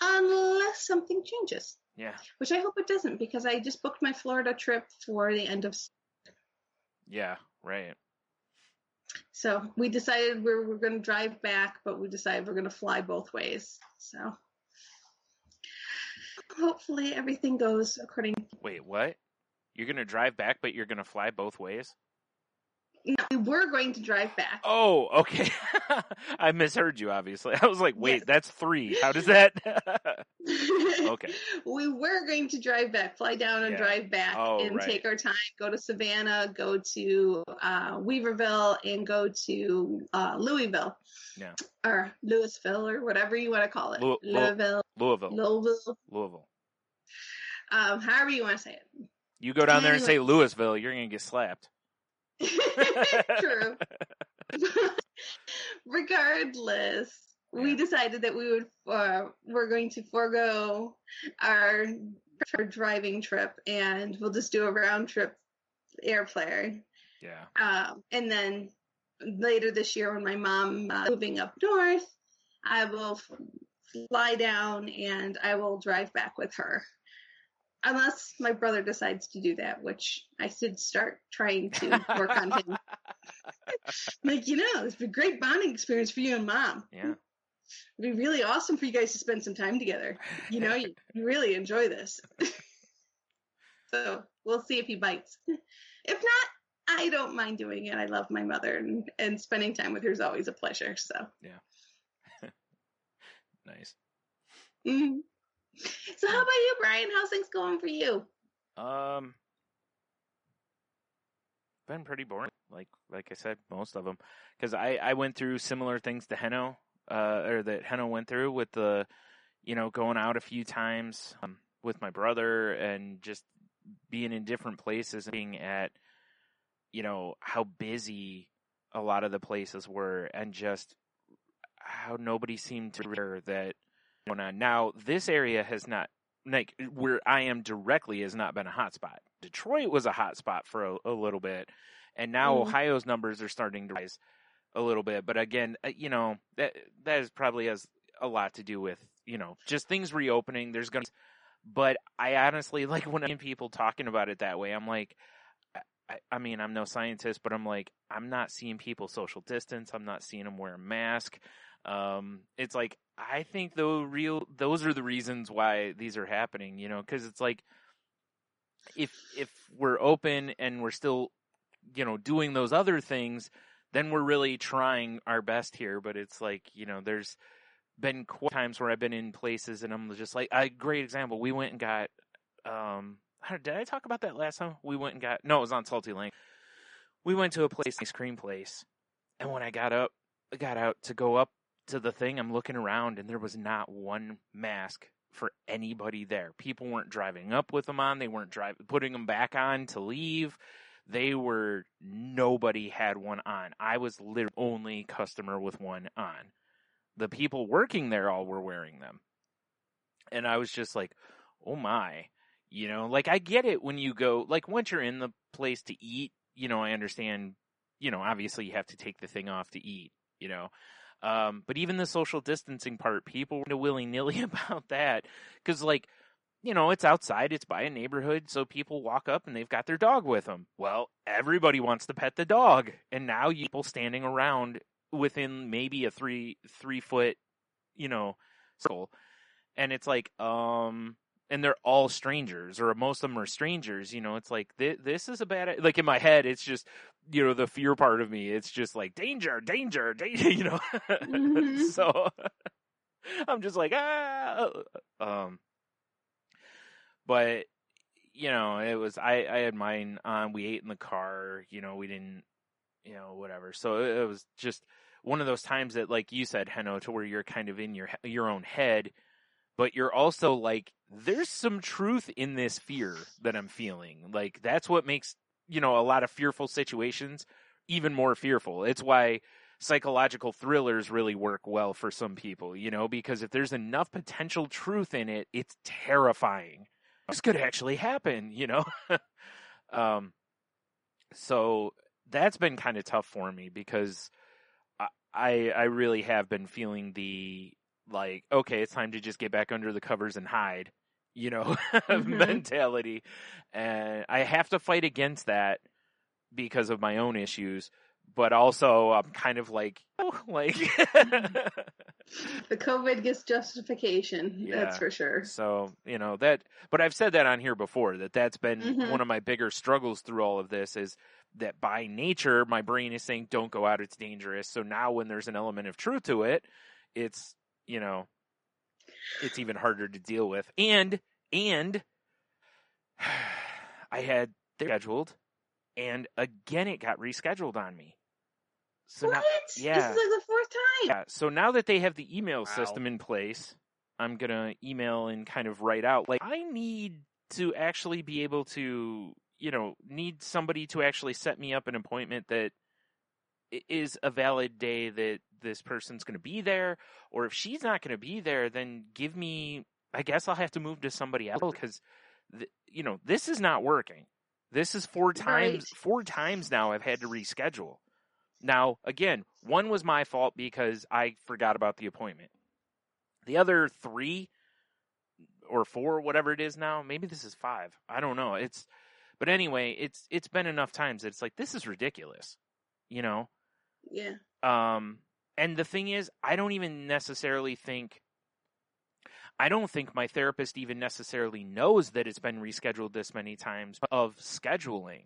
Speaker 4: unless something changes.
Speaker 6: Yeah.
Speaker 4: Which I hope it doesn't, because I just booked my Florida trip for the end of.
Speaker 6: Yeah, right.
Speaker 4: So we decided we're going to drive back, but we decided we're going to fly both ways. So hopefully everything goes according.
Speaker 6: Wait, what? You're going to drive back, but you're going to fly both ways?
Speaker 4: No, we were going to drive back.
Speaker 6: Oh, okay. I misheard you, obviously. I was like, wait,
Speaker 4: Yes.
Speaker 6: That's 3. How does that? Okay.
Speaker 4: We were going to drive back, fly down and drive back, and take our time, go to Savannah, go to Weaverville, and go to Louisville.
Speaker 6: Yeah.
Speaker 4: Or Louisville, or whatever you want to call it. Louisville. However you want to say it.
Speaker 6: You go down there and say Louisville, you're going to get slapped.
Speaker 4: True. Regardless, we decided that we're going to forego our driving trip, and we'll just do a round trip airplane.
Speaker 6: Yeah.
Speaker 4: And then later this year, when my mom moving up north, I will fly down and I will drive back with her. Unless my brother decides to do that, which I should start trying to work on him. Like, it's been a great bonding experience for you and Mom.
Speaker 6: Yeah.
Speaker 4: It'd be really awesome for you guys to spend some time together. You really enjoy this. So we'll see if he bites. If not, I don't mind doing it. I love my mother, and spending time with her is always a pleasure. So
Speaker 6: yeah. Nice.
Speaker 4: Mm-hmm. So how about you, Brian? How's things going for you?
Speaker 6: Been pretty boring. Like I said, most of them, because I went through similar things to Heno, or that Heno went through with the, going out a few times with my brother, and just being in different places, and being at, how busy a lot of the places were, and just how nobody seemed to care that. Now, this area has not, like, where I am directly, has not been a hot spot. Detroit was a hot spot for a little bit, and now Ohio's numbers are starting to rise a little bit. But again, that is probably has a lot to do with, just things reopening. But I honestly, like, when I hear people talking about it that way, I'm like, I mean, I'm no scientist, but I'm like, I'm not seeing people social distance. I'm not seeing them wear a mask. It's like, I think those are the reasons why these are happening, because it's like, if we're open and we're still, doing those other things, then we're really trying our best here. But it's like, there's been quite times where I've been in places and I'm just like, a great example. We went and got, did I talk about that last time? No, it was on Salty Lake. We went to a ice cream place, and when I got out to go up to the thing, I'm looking around, and there was not one mask for anybody there. People weren't driving up with them on. They weren't putting them back on to leave. Nobody had one on. I was literally the only customer with one on. The people working there all were wearing them. And I was just like, oh my, like, I get it when you go, like, once you're in the place to eat, I understand, obviously you have to take the thing off to eat, but even the social distancing part, people were willy-nilly about that, because, like, it's outside, it's by a neighborhood, so people walk up and they've got their dog with them. Well, everybody wants to pet the dog, and now people standing around within maybe a three foot, circle, and it's like, and they're all strangers, or most of them are strangers, it's like, this is a bad, like, in my head, it's just, the fear part of me, it's just like, danger,
Speaker 4: Mm-hmm.
Speaker 6: So I'm just like, But, you know, it was, I had mine on, we ate in the car, you know, we didn't, you know, whatever. So it was just one of those times that, like you said, Heno, to where you're kind of in your own head, but you're also like, there's some truth in this fear that I'm feeling. Like, that's what makes, you know, a lot of fearful situations even more fearful. It's why psychological thrillers really work well for some people, you know, because if there's enough potential truth in it, it's terrifying. This could actually happen, you know? So that's been kind of tough for me because I really have been feeling the, like, okay, it's time to just get back under the covers and hide, you know, mentality. And I have to fight against that because of my own issues, but also I'm kind of like, oh, like
Speaker 4: the COVID gets justification.
Speaker 6: Yeah.
Speaker 4: That's for sure.
Speaker 6: So, you know, that, but I've said that on here before, that's been one of my bigger struggles through all of this, is that by nature, my brain is saying, don't go out, it's dangerous. So now when there's an element of truth to it, it's, you know, it's even harder to deal with. And I had scheduled, and again, it got rescheduled on me. So
Speaker 4: what?
Speaker 6: Now, yeah.
Speaker 4: This is like the fourth time.
Speaker 6: Yeah. So now that they have the email system in place, I'm going to email and kind of write out, like, I need to actually be able to, you know, need somebody to actually set me up an appointment that is a valid day that this person's going to be there. Or if she's not going to be there, then give me, I guess I'll have to move to somebody else, because, you know, this is not working. This is four times now I've had to reschedule. Now, again, one was my fault because I forgot about the appointment. The other 3 or 4, whatever it is now, maybe this is 5. I don't know. But anyway, it's been enough times that it's like, this is ridiculous, you know?
Speaker 4: Yeah.
Speaker 6: And the thing is, I don't think my therapist even necessarily knows that it's been rescheduled this many times of scheduling.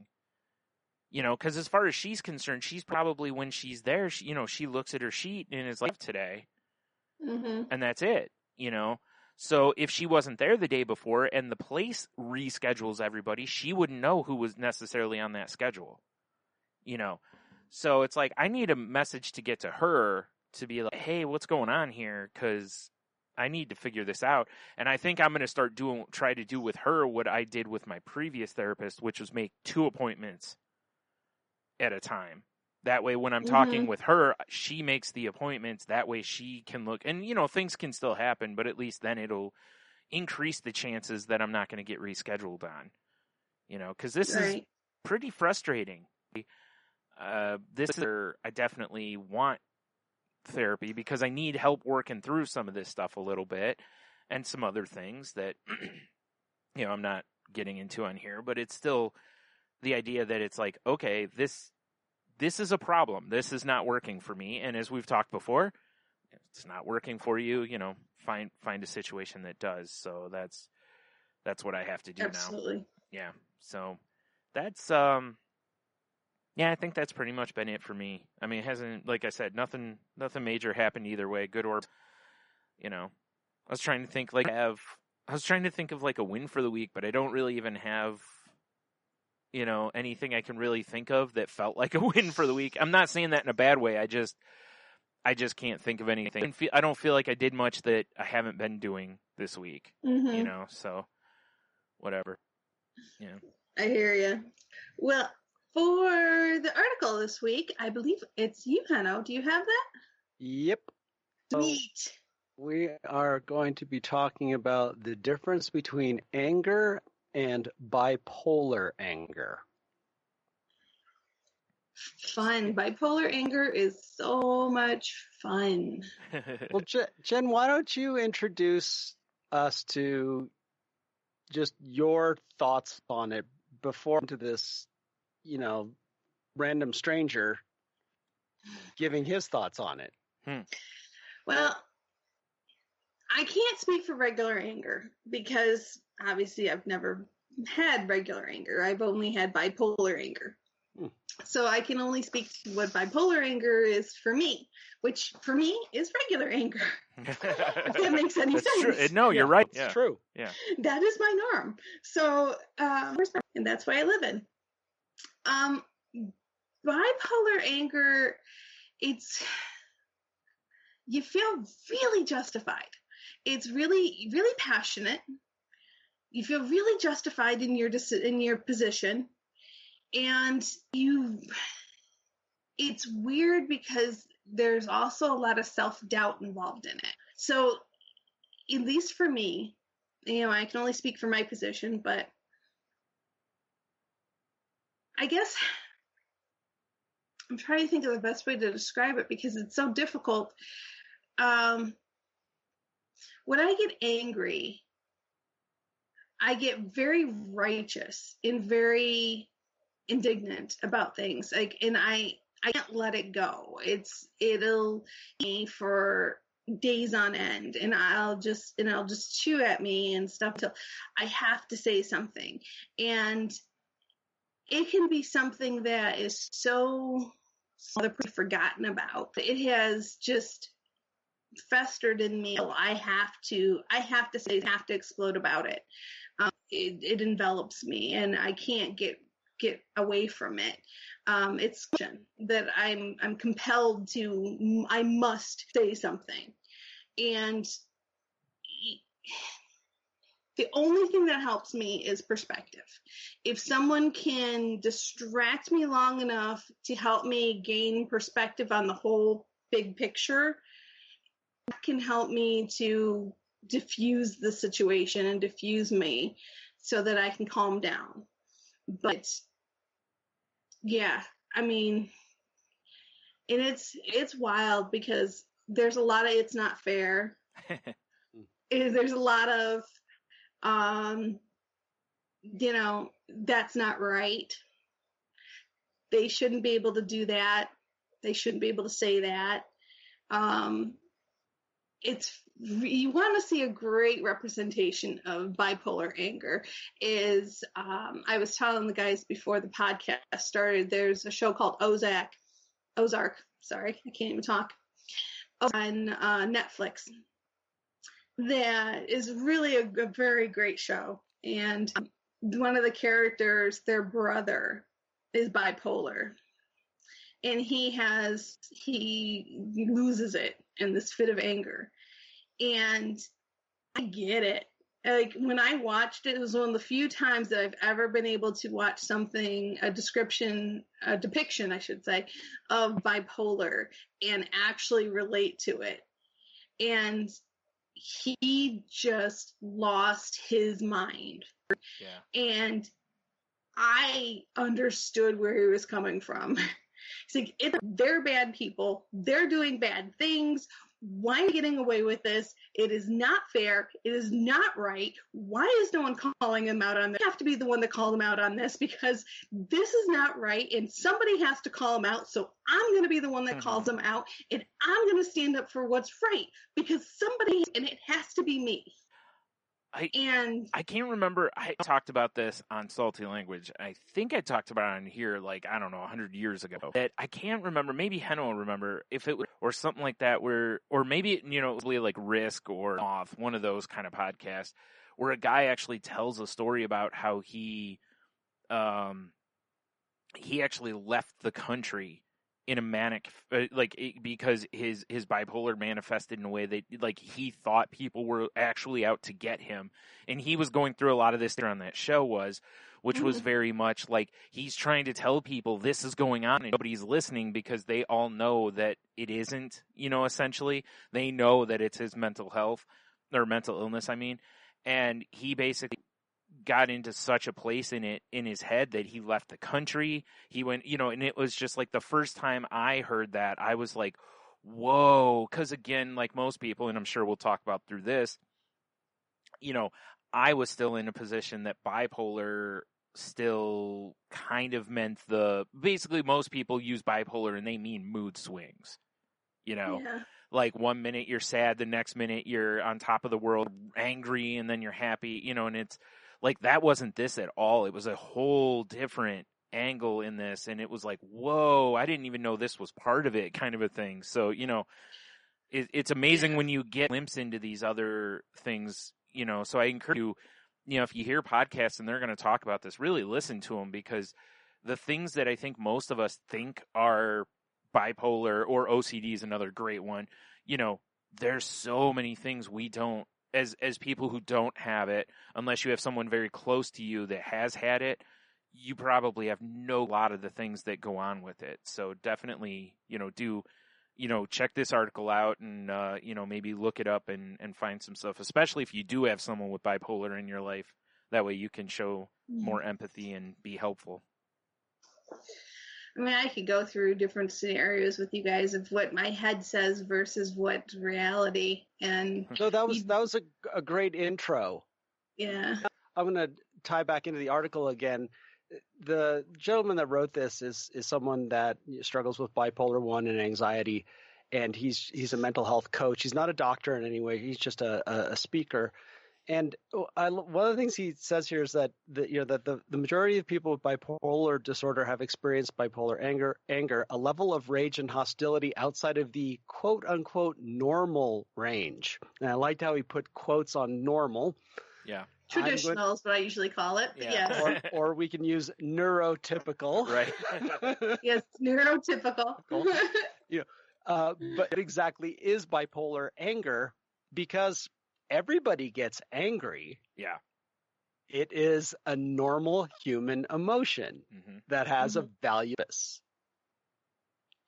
Speaker 6: You know, because as far as she's concerned, she's probably, when she's there, she looks at her sheet and is like, today. And that's it, you know. So if she wasn't there the day before and the place reschedules everybody, she wouldn't know who was necessarily on that schedule, you know. So it's like, I need a message to get to her to be like, hey, what's going on here? Because I need to figure this out. And I think I'm going to try to do with her what I did with my previous therapist, which was make 2 appointments at a time. That way, when I'm talking with her, she makes the appointments. That way she can look, and, you know, things can still happen, but at least then it'll increase the chances that I'm not going to get rescheduled on, you know, because this is pretty frustrating. I definitely want therapy because I need help working through some of this stuff a little bit, and some other things that, you know, I'm not getting into on here, but it's still the idea that it's like, okay, this is a problem. This is not working for me. And as we've talked before, if it's not working for you, you know, find a situation that does. So that's what I have to do now.
Speaker 4: Absolutely.
Speaker 6: Yeah. So that's, I think that's pretty much been it for me. I mean, it hasn't, like I said, nothing major happened either way, good or, you know, I was trying to think of like a win for the week, but I don't really even have, you know, anything I can really think of that felt like a win for the week. I'm not saying that in a bad way. I just can't think of anything. I don't feel like I did much that I haven't been doing this week, you know, so whatever. Yeah. I
Speaker 4: hear you. Well, for the article this week, I believe it's you, Heno. Do you have that?
Speaker 5: Yep.
Speaker 4: Sweet.
Speaker 5: We are going to be talking about the difference between anger and bipolar anger.
Speaker 4: Fun. Bipolar anger is so much fun.
Speaker 5: Well, Jen, why don't you introduce us to just your thoughts on it before into this, you know, random stranger giving his thoughts on it.
Speaker 4: Well, I can't speak for regular anger because obviously I've never had regular anger. I've only had bipolar anger. So I can only speak to what bipolar anger is for me, which for me is regular anger. If that makes any
Speaker 6: That's
Speaker 4: sense.
Speaker 6: true. No, you're right.
Speaker 5: It's true.
Speaker 6: Yeah.
Speaker 4: That is my norm. So, and that's why I live in. Bipolar anger, you feel really justified. It's really, really passionate. You feel really justified in your position. And it's weird because there's also a lot of self-doubt involved in it. So, at least for me, I can only speak for my position, but I guess I'm trying to think of the best way to describe it because it's so difficult. When I get angry, I get very righteous and very indignant about things. And I can't let it go. It'll be for days on end, and I'll just chew at me and stuff till I have to say something. And it can be something that is so forgotten about. It has just festered in me. I have to explode about it. It envelops me, and I can't get away from it. It's that I'm compelled to. I must say something, and the only thing that helps me is perspective. If someone can distract me long enough to help me gain perspective on the whole big picture, that can help me to diffuse the situation and diffuse me so that I can calm down. But yeah, I mean, and it's wild because there's a lot of it's not fair. There's a lot of that's not right. They shouldn't be able to do that. They shouldn't be able to say that. You want to see a great representation of bipolar anger is, I was telling the guys before the podcast started, there's a show called Ozark. Sorry, I can't even talk. On Netflix. That is really a very great show. And one of the characters, their brother, is bipolar. And he loses it in this fit of anger. And I get it. Like when I watched it, it was one of the few times that I've ever been able to watch something, a depiction, I should say, of bipolar and actually relate to it. And he just lost his mind. Yeah. And I understood where he was coming from. He's like, they're bad people. They're doing bad things. Why am I getting away with this? It is not fair. It is not right. Why is no one calling him out on this? I have to be the one that called him out on this because this is not right, and somebody has to call him out, so I'm going to be the one that calls him out, and I'm going to stand up for what's right because somebody, and it has to be me.
Speaker 6: I can't remember. I talked about this on Salty Language. I think I talked about it on here, 100 years ago. That I can't remember. Maybe Henno will remember if it was, or something like that. Or maybe it was like Risk or Off, one of those kind of podcasts, where a guy actually tells a story about how he actually left the country in a manic, because his bipolar manifested in a way that he thought people were actually out to get him, and he was going through a lot of this on that show which was very much like he's trying to tell people this is going on and nobody's listening because they all know that it isn't, essentially they know that it's his mental health or mental illness, and he basically got into such a place in his head that he left the country. He went, and it was just like the first time I heard that, I was like, whoa. Because again, like most people, and I'm sure we'll talk about through this, I was still in a position that bipolar still kind of meant basically most people use bipolar and they mean mood swings, Yeah. Like 1 minute you're sad, the next minute you're on top of the world, angry, and then you're happy, and it's like that wasn't this at all. It was a whole different angle in this, and it was like, whoa, I didn't even know this was part of it, kind of a thing. So, it's amazing when you get a glimpse into these other things, so I encourage you, if you hear podcasts and they're going to talk about this, really listen to them, because the things that I think most of us think are bipolar, or OCD is another great one, there's so many things we don't, as people who don't have it, unless you have someone very close to you that has had it, you probably have no lot of the things that go on with it. So definitely, check this article out and, maybe look it up and find some stuff, especially if you do have someone with bipolar in your life. That way you can show more empathy and be helpful.
Speaker 4: I mean, I could go through different scenarios with you guys of what my head says versus what reality. And
Speaker 5: so that was a great intro.
Speaker 4: Yeah.
Speaker 5: I'm going to tie back into the article again. The gentleman that wrote this is someone that struggles with bipolar 1 and anxiety, and he's a mental health coach. He's not a doctor in any way. He's just a speaker. And one of the things he says here is that the majority of people with bipolar disorder have experienced bipolar anger, a level of rage and hostility outside of the quote unquote normal range. And I liked how he put quotes on normal.
Speaker 6: Yeah.
Speaker 4: Traditional is what I usually call it. But yes.
Speaker 5: Or we can use neurotypical.
Speaker 6: Right.
Speaker 4: Yes, neurotypical.
Speaker 5: But it exactly is bipolar anger, because everybody gets angry.
Speaker 6: Yeah.
Speaker 5: It is a normal human emotion that has a value.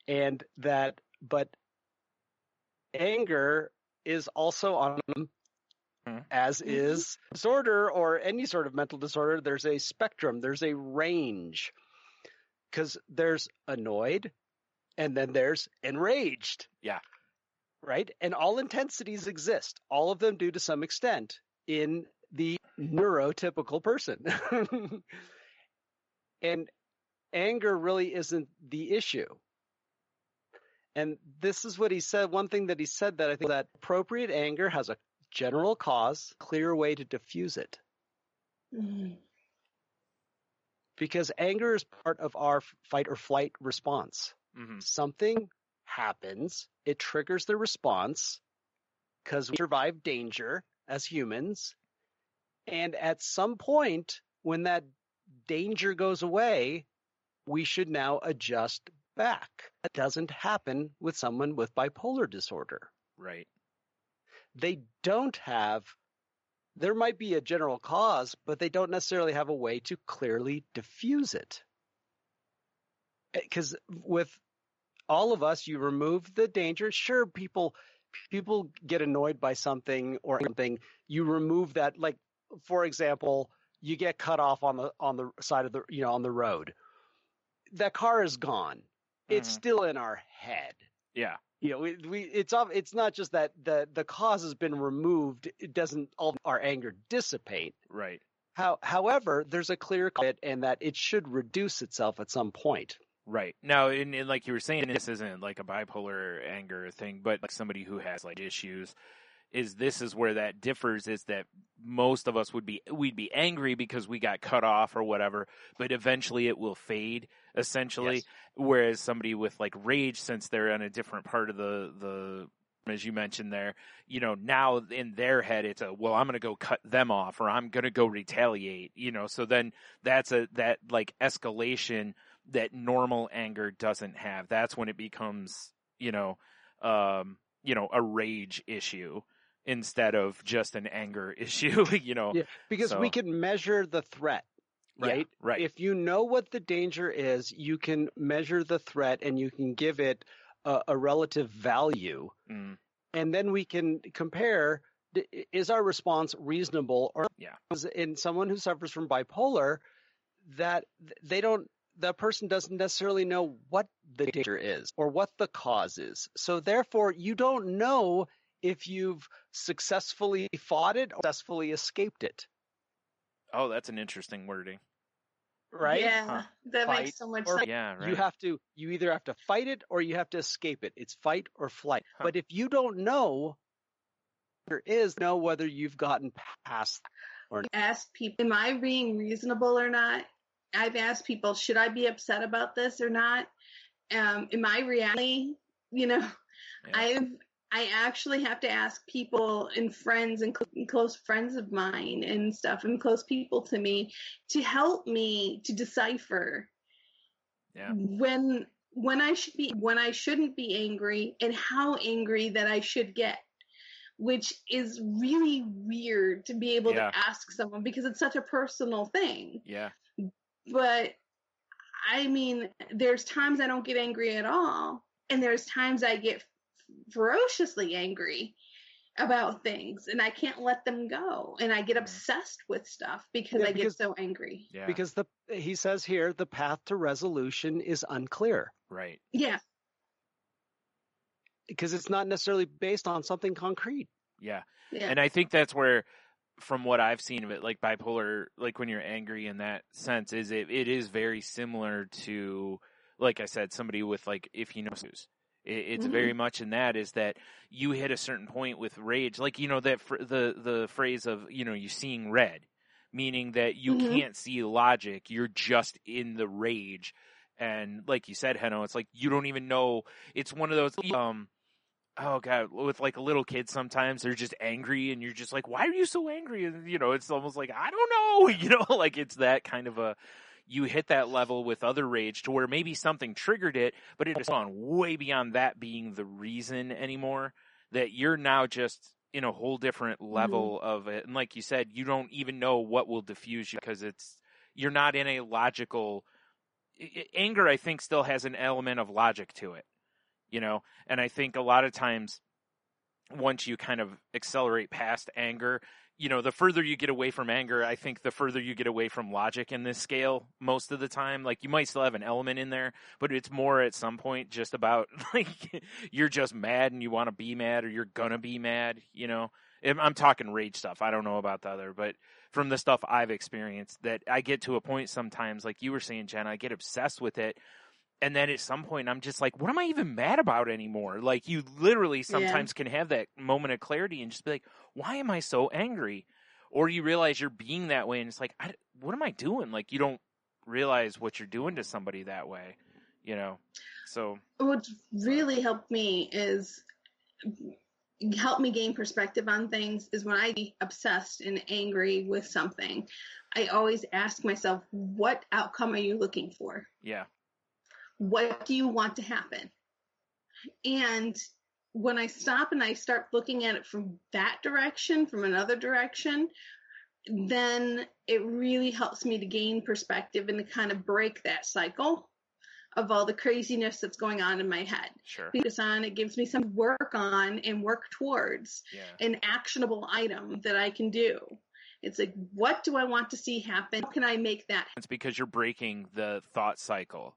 Speaker 5: But anger is also on as is disorder or any sort of mental disorder. There's a spectrum, there's a range, because there's annoyed and then there's enraged.
Speaker 6: Yeah.
Speaker 5: Right? And all intensities exist. All of them do to some extent in the neurotypical person. And anger really isn't the issue. And this is what he said. One thing that he said that I think that appropriate anger has a general cause, clear way to diffuse it. Because anger is part of our fight or flight response. Something happens, it triggers the response because we survive danger as humans. And at some point, when that danger goes away, we should now adjust back. That doesn't happen with someone with bipolar disorder.
Speaker 6: Right.
Speaker 5: There might be a general cause, but they don't necessarily have a way to clearly diffuse it. Because with all of us, you remove the danger. Sure, people get annoyed by something or something. You remove that. Like, for example, you get cut off on the side of the on the road. That car is gone. It's still in our head.
Speaker 6: Yeah.
Speaker 5: It's not just that the cause has been removed. It doesn't all our anger dissipate.
Speaker 6: Right.
Speaker 5: However, there's a clear cut, and that it should reduce itself at some point.
Speaker 6: Right. Now, and like you were saying, this isn't like a bipolar anger thing, but like somebody who has like issues, this is where that differs, is that most of us we'd be angry because we got cut off or whatever, but eventually it will fade, essentially. Yes. Whereas somebody with like rage, since they're on a different part of the as you mentioned there, now in their head it's I'm going to go cut them off, or I'm going to go retaliate, so then that's that like escalation that normal anger doesn't have. That's when it becomes, a rage issue instead of just an anger issue,
Speaker 5: Yeah, because we can measure the threat, right?
Speaker 6: Yeah, right.
Speaker 5: If you know what the danger is, you can measure the threat and you can give it a relative value. And then we can compare, is our response reasonable? Or in someone who suffers from bipolar, that the person doesn't necessarily know what the danger is or what the cause is. So therefore, you don't know if you've successfully fought it or successfully escaped it.
Speaker 6: Oh, that's an interesting wording.
Speaker 5: Right?
Speaker 4: Yeah, that makes so much sense.
Speaker 6: Yeah, right.
Speaker 5: You either have to fight it or you have to escape it. It's fight or flight. But if you don't know, whether you've gotten past or not.
Speaker 4: Ask people, am I being reasonable or not? I've asked people, should I be upset about this or not? Am I reality? You know,
Speaker 6: Yeah.
Speaker 4: I actually have to ask people and friends and close friends of mine and stuff and close people to me to help me to decipher when I should be, when I shouldn't be angry, and how angry that I should get, which is really weird to be able to ask someone because it's such a personal thing.
Speaker 6: Yeah.
Speaker 4: But I mean, there's times I don't get angry at all, and there's times I get ferociously angry about things, and I can't let them go, and I get obsessed with stuff because I get so angry.
Speaker 6: Yeah.
Speaker 5: Because he says here the path to resolution is unclear.
Speaker 6: Right.
Speaker 4: Yeah.
Speaker 5: Because it's not necessarily based on something concrete.
Speaker 6: Yeah.
Speaker 4: Yeah.
Speaker 6: And I think that's where, from what I've seen of it, like bipolar, like when you're angry in that sense, is it is very similar to, like I said, somebody with like, if you know, it's very much in that, is that you hit a certain point with rage, like, you know, that the phrase of, you know, you seeing red, meaning that you can't see logic, you're just in the rage. And like you said, Heno, it's like you don't even know. It's one of those oh God, with like a little kid, sometimes they're just angry and you're just like, why are you so angry? And, you know, it's almost like, I don't know, you know, like it's that kind of a, you hit that level with other rage to where maybe something triggered it, but it has gone way beyond that being the reason anymore, that you're now just in a whole different level of it. And like you said, you don't even know what will diffuse you because you're not in a logical, anger I think still has an element of logic to it. You know, and I think a lot of times once you kind of accelerate past anger, you know, the further you get away from anger, I think the further you get away from logic in this scale most of the time. Like you might still have an element in there, but it's more at some point just about like you're just mad and you want to be mad or you're going to be mad, you know. I'm talking rage stuff. I don't know about the other, but from the stuff I've experienced, that I get to a point sometimes, like you were saying, Jen, I get obsessed with it. And then at some point, I'm just like, what am I even mad about anymore? Like, you literally sometimes can have that moment of clarity and just be like, why am I so angry? Or you realize you're being that way, and it's like, what am I doing? Like, you don't realize what you're doing to somebody that way, you know? So
Speaker 4: what's really helped me gain perspective on things is when I get obsessed and angry with something, I always ask myself, what outcome are you looking for?
Speaker 6: Yeah.
Speaker 4: What do you want to happen? And when I stop and I start looking at it from that direction, from another direction, then it really helps me to gain perspective and to kind of break that cycle of all the craziness that's going on in my head.
Speaker 6: Sure.
Speaker 4: Because it gives me some work on and work towards an actionable item that I can do. It's like, what do I want to see happen? How can I make that?
Speaker 6: It's because you're breaking the thought cycle.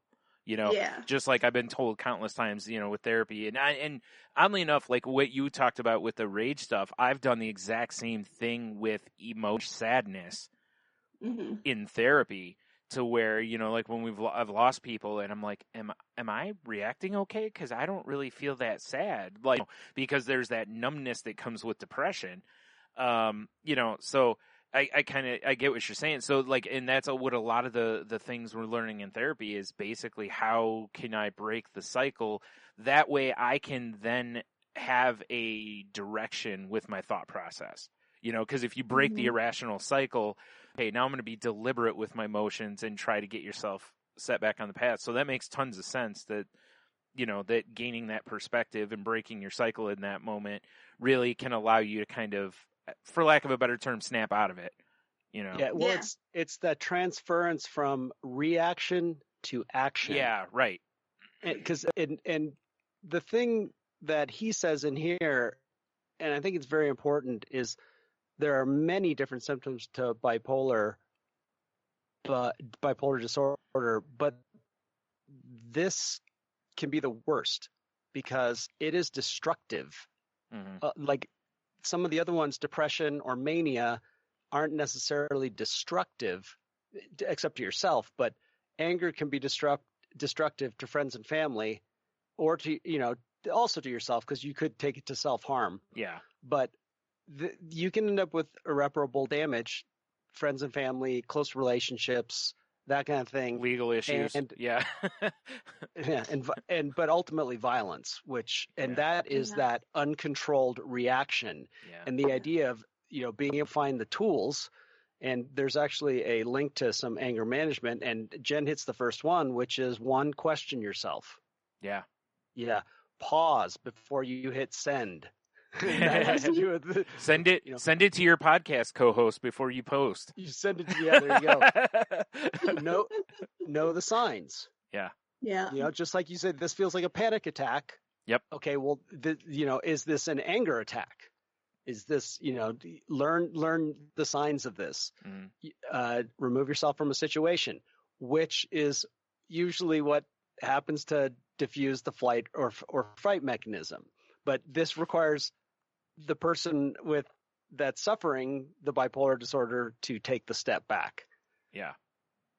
Speaker 6: You know, just like I've been told countless times, you know, with therapy. And oddly enough, like what you talked about with the rage stuff, I've done the exact same thing with emotion sadness in therapy, to where, you know, like when I've lost people and I'm like, am I reacting okay? Because I don't really feel that sad. Like, because there's that numbness that comes with depression. You know, so I get what you're saying. So like, and that's what a lot of the things we're learning in therapy is basically, how can I break the cycle? That way I can then have a direction with my thought process, you know, because if you break the irrational cycle, hey, now I'm going to be deliberate with my emotions and try to get yourself set back on the path. So that makes tons of sense, that, you know, that gaining that perspective and breaking your cycle in that moment really can allow you to kind of, for lack of a better term, snap out of it, you know?
Speaker 5: Yeah, well, it's that transference from reaction to action.
Speaker 6: Yeah, right.
Speaker 5: Because and the thing that he says in here, and I think it's very important, is there are many different symptoms to bipolar disorder, but this can be the worst because it is destructive. Like some of the other ones, depression or mania, aren't necessarily destructive, except to yourself, but anger can be destructive to friends and family, or to, you know, also to yourself, because you could take it to self-harm.
Speaker 6: Yeah.
Speaker 5: But you can end up with irreparable damage, friends and family, close relationships, that kind of thing.
Speaker 6: Legal issues.
Speaker 5: And
Speaker 6: yeah.
Speaker 5: yeah, but ultimately violence, that is
Speaker 4: Yeah.
Speaker 5: that uncontrolled reaction.
Speaker 6: Yeah.
Speaker 5: And the idea of, being able to find the tools. And there's actually a link to some anger management, and Jen hits the first one, which is one, question yourself.
Speaker 6: Yeah.
Speaker 5: Yeah. Pause before you hit send. That has to do with
Speaker 6: send it to your podcast co-host before you post.
Speaker 5: You send it to there you go. know the signs.
Speaker 6: Yeah.
Speaker 4: Yeah.
Speaker 5: Just like you said, this feels like a panic attack.
Speaker 6: Yep.
Speaker 5: Okay, well, is this an anger attack? Is this, learn the signs of this. Remove yourself from a situation, which is usually what happens to diffuse the flight or fright mechanism. But this requires the person that's suffering the bipolar disorder to take the step back.
Speaker 6: Yeah.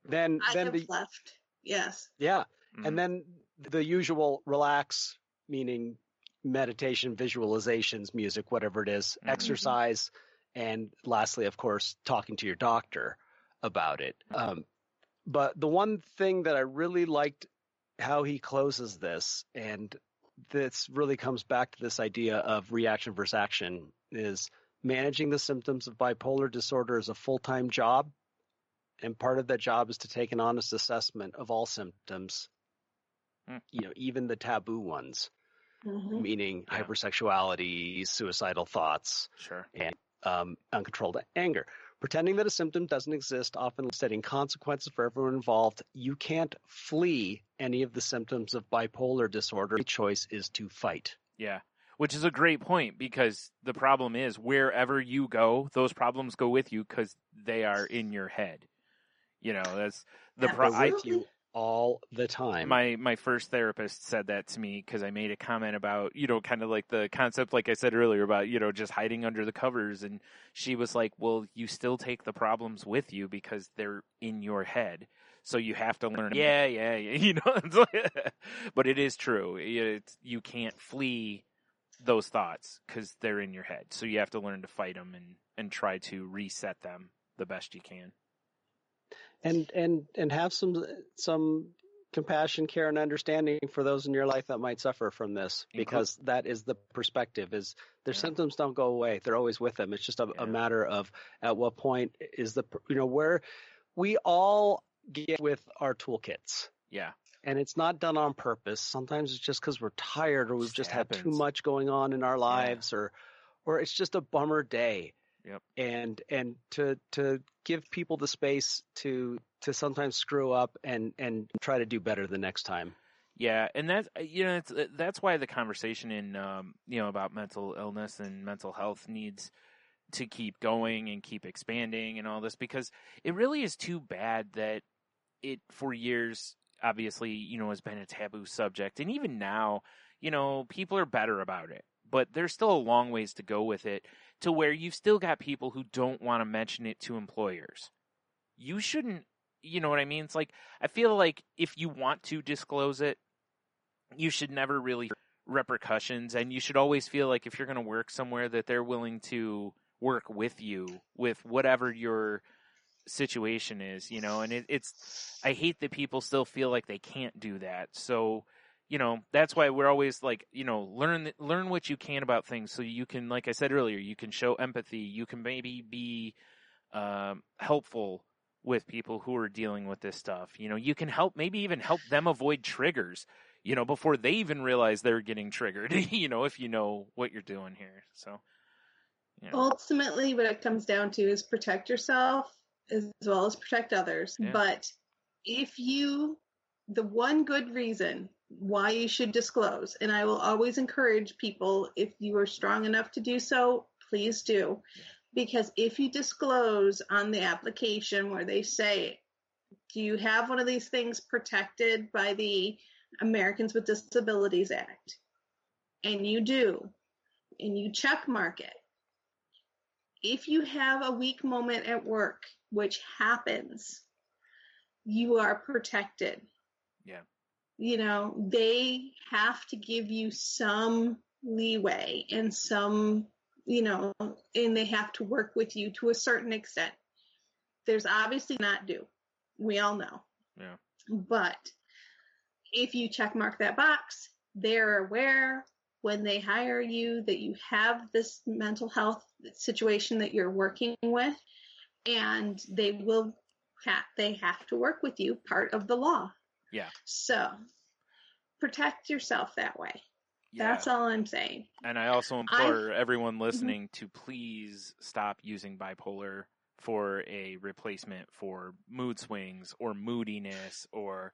Speaker 5: Then
Speaker 4: left. Yes.
Speaker 5: Yeah. Mm-hmm. And then the usual relax, meaning meditation, visualizations, music, whatever it is, exercise, and lastly, of course, talking to your doctor about it. But the one thing that I really liked how he closes this, and this really comes back to this idea of reaction versus action, is managing the symptoms of bipolar disorder is a full-time job. And part of that job is to take an honest assessment of all symptoms, even the taboo ones, meaning hypersexuality, suicidal thoughts, and uncontrolled anger. Pretending that a symptom doesn't exist, often setting consequences for everyone involved. You can't flee any of the symptoms of bipolar disorder. The choice is to fight.
Speaker 6: Yeah, which is a great point, because the problem is wherever you go, those problems go with you because they are in your head. That's the
Speaker 5: problem. With you all the time.
Speaker 6: My first therapist said that to me because I made a comment about, kind of like the concept, like I said earlier, about, just hiding under the covers. And she was like, well, you still take the problems with you because they're in your head. So you have to learn. Yeah. But it is true. You can't flee those thoughts because they're in your head. So you have to learn to fight them and try to reset them the best you can.
Speaker 5: And have some compassion, care, and understanding for those in your life that might suffer from this, because that is the perspective. Is their symptoms don't go away; they're always with them. It's just a matter of at what point is where we all get with our toolkits.
Speaker 6: Yeah,
Speaker 5: and it's not done on purpose. Sometimes it's just because we're tired, or we've just had too much going on in our lives, or it's just a bummer day.
Speaker 6: Yep.
Speaker 5: And to give people the space to sometimes screw up and try to do better the next time.
Speaker 6: Yeah, and that's why the conversation in about mental illness and mental health needs to keep going and keep expanding and all this, because it really is too bad that it for years obviously has been a taboo subject, and even now people are better about it. But there's still a long ways to go with it, to where you've still got people who don't want to mention it to employers. You shouldn't, you know what I mean? It's like, I feel like if you want to disclose it, you should never really repercussions, and you should always feel like if you're going to work somewhere that they're willing to work with you with whatever your situation is, and I hate that people still feel like they can't do that. So, that's why we're always like, learn what you can about things, so you can, like I said earlier, you can show empathy. You can maybe be helpful with people who are dealing with this stuff. You can maybe even help them avoid triggers, before they even realize they're getting triggered, if you know what you're doing here. So,
Speaker 4: ultimately what it comes down to is protect yourself as well as protect others. Yeah. But the one good reason why you should disclose, and I will always encourage people, if you are strong enough to do so, please do. Because if you disclose on the application where they say, do you have one of these things protected by the Americans with Disabilities Act? And you do, and you check mark it. If you have a weak moment at work, which happens, you are protected.
Speaker 6: Yeah.
Speaker 4: They have to give you some leeway and some, and they have to work with you to a certain extent. There's obviously not do. We all know.
Speaker 6: Yeah.
Speaker 4: But if you check mark that box, they're aware when they hire you that you have this mental health situation that you're working with, and they have to work with you, part of the law.
Speaker 6: Yeah.
Speaker 4: So protect yourself that way.
Speaker 6: Yeah.
Speaker 4: That's all I'm saying.
Speaker 6: And I also implore everyone listening to please stop using bipolar for a replacement for mood swings or moodiness or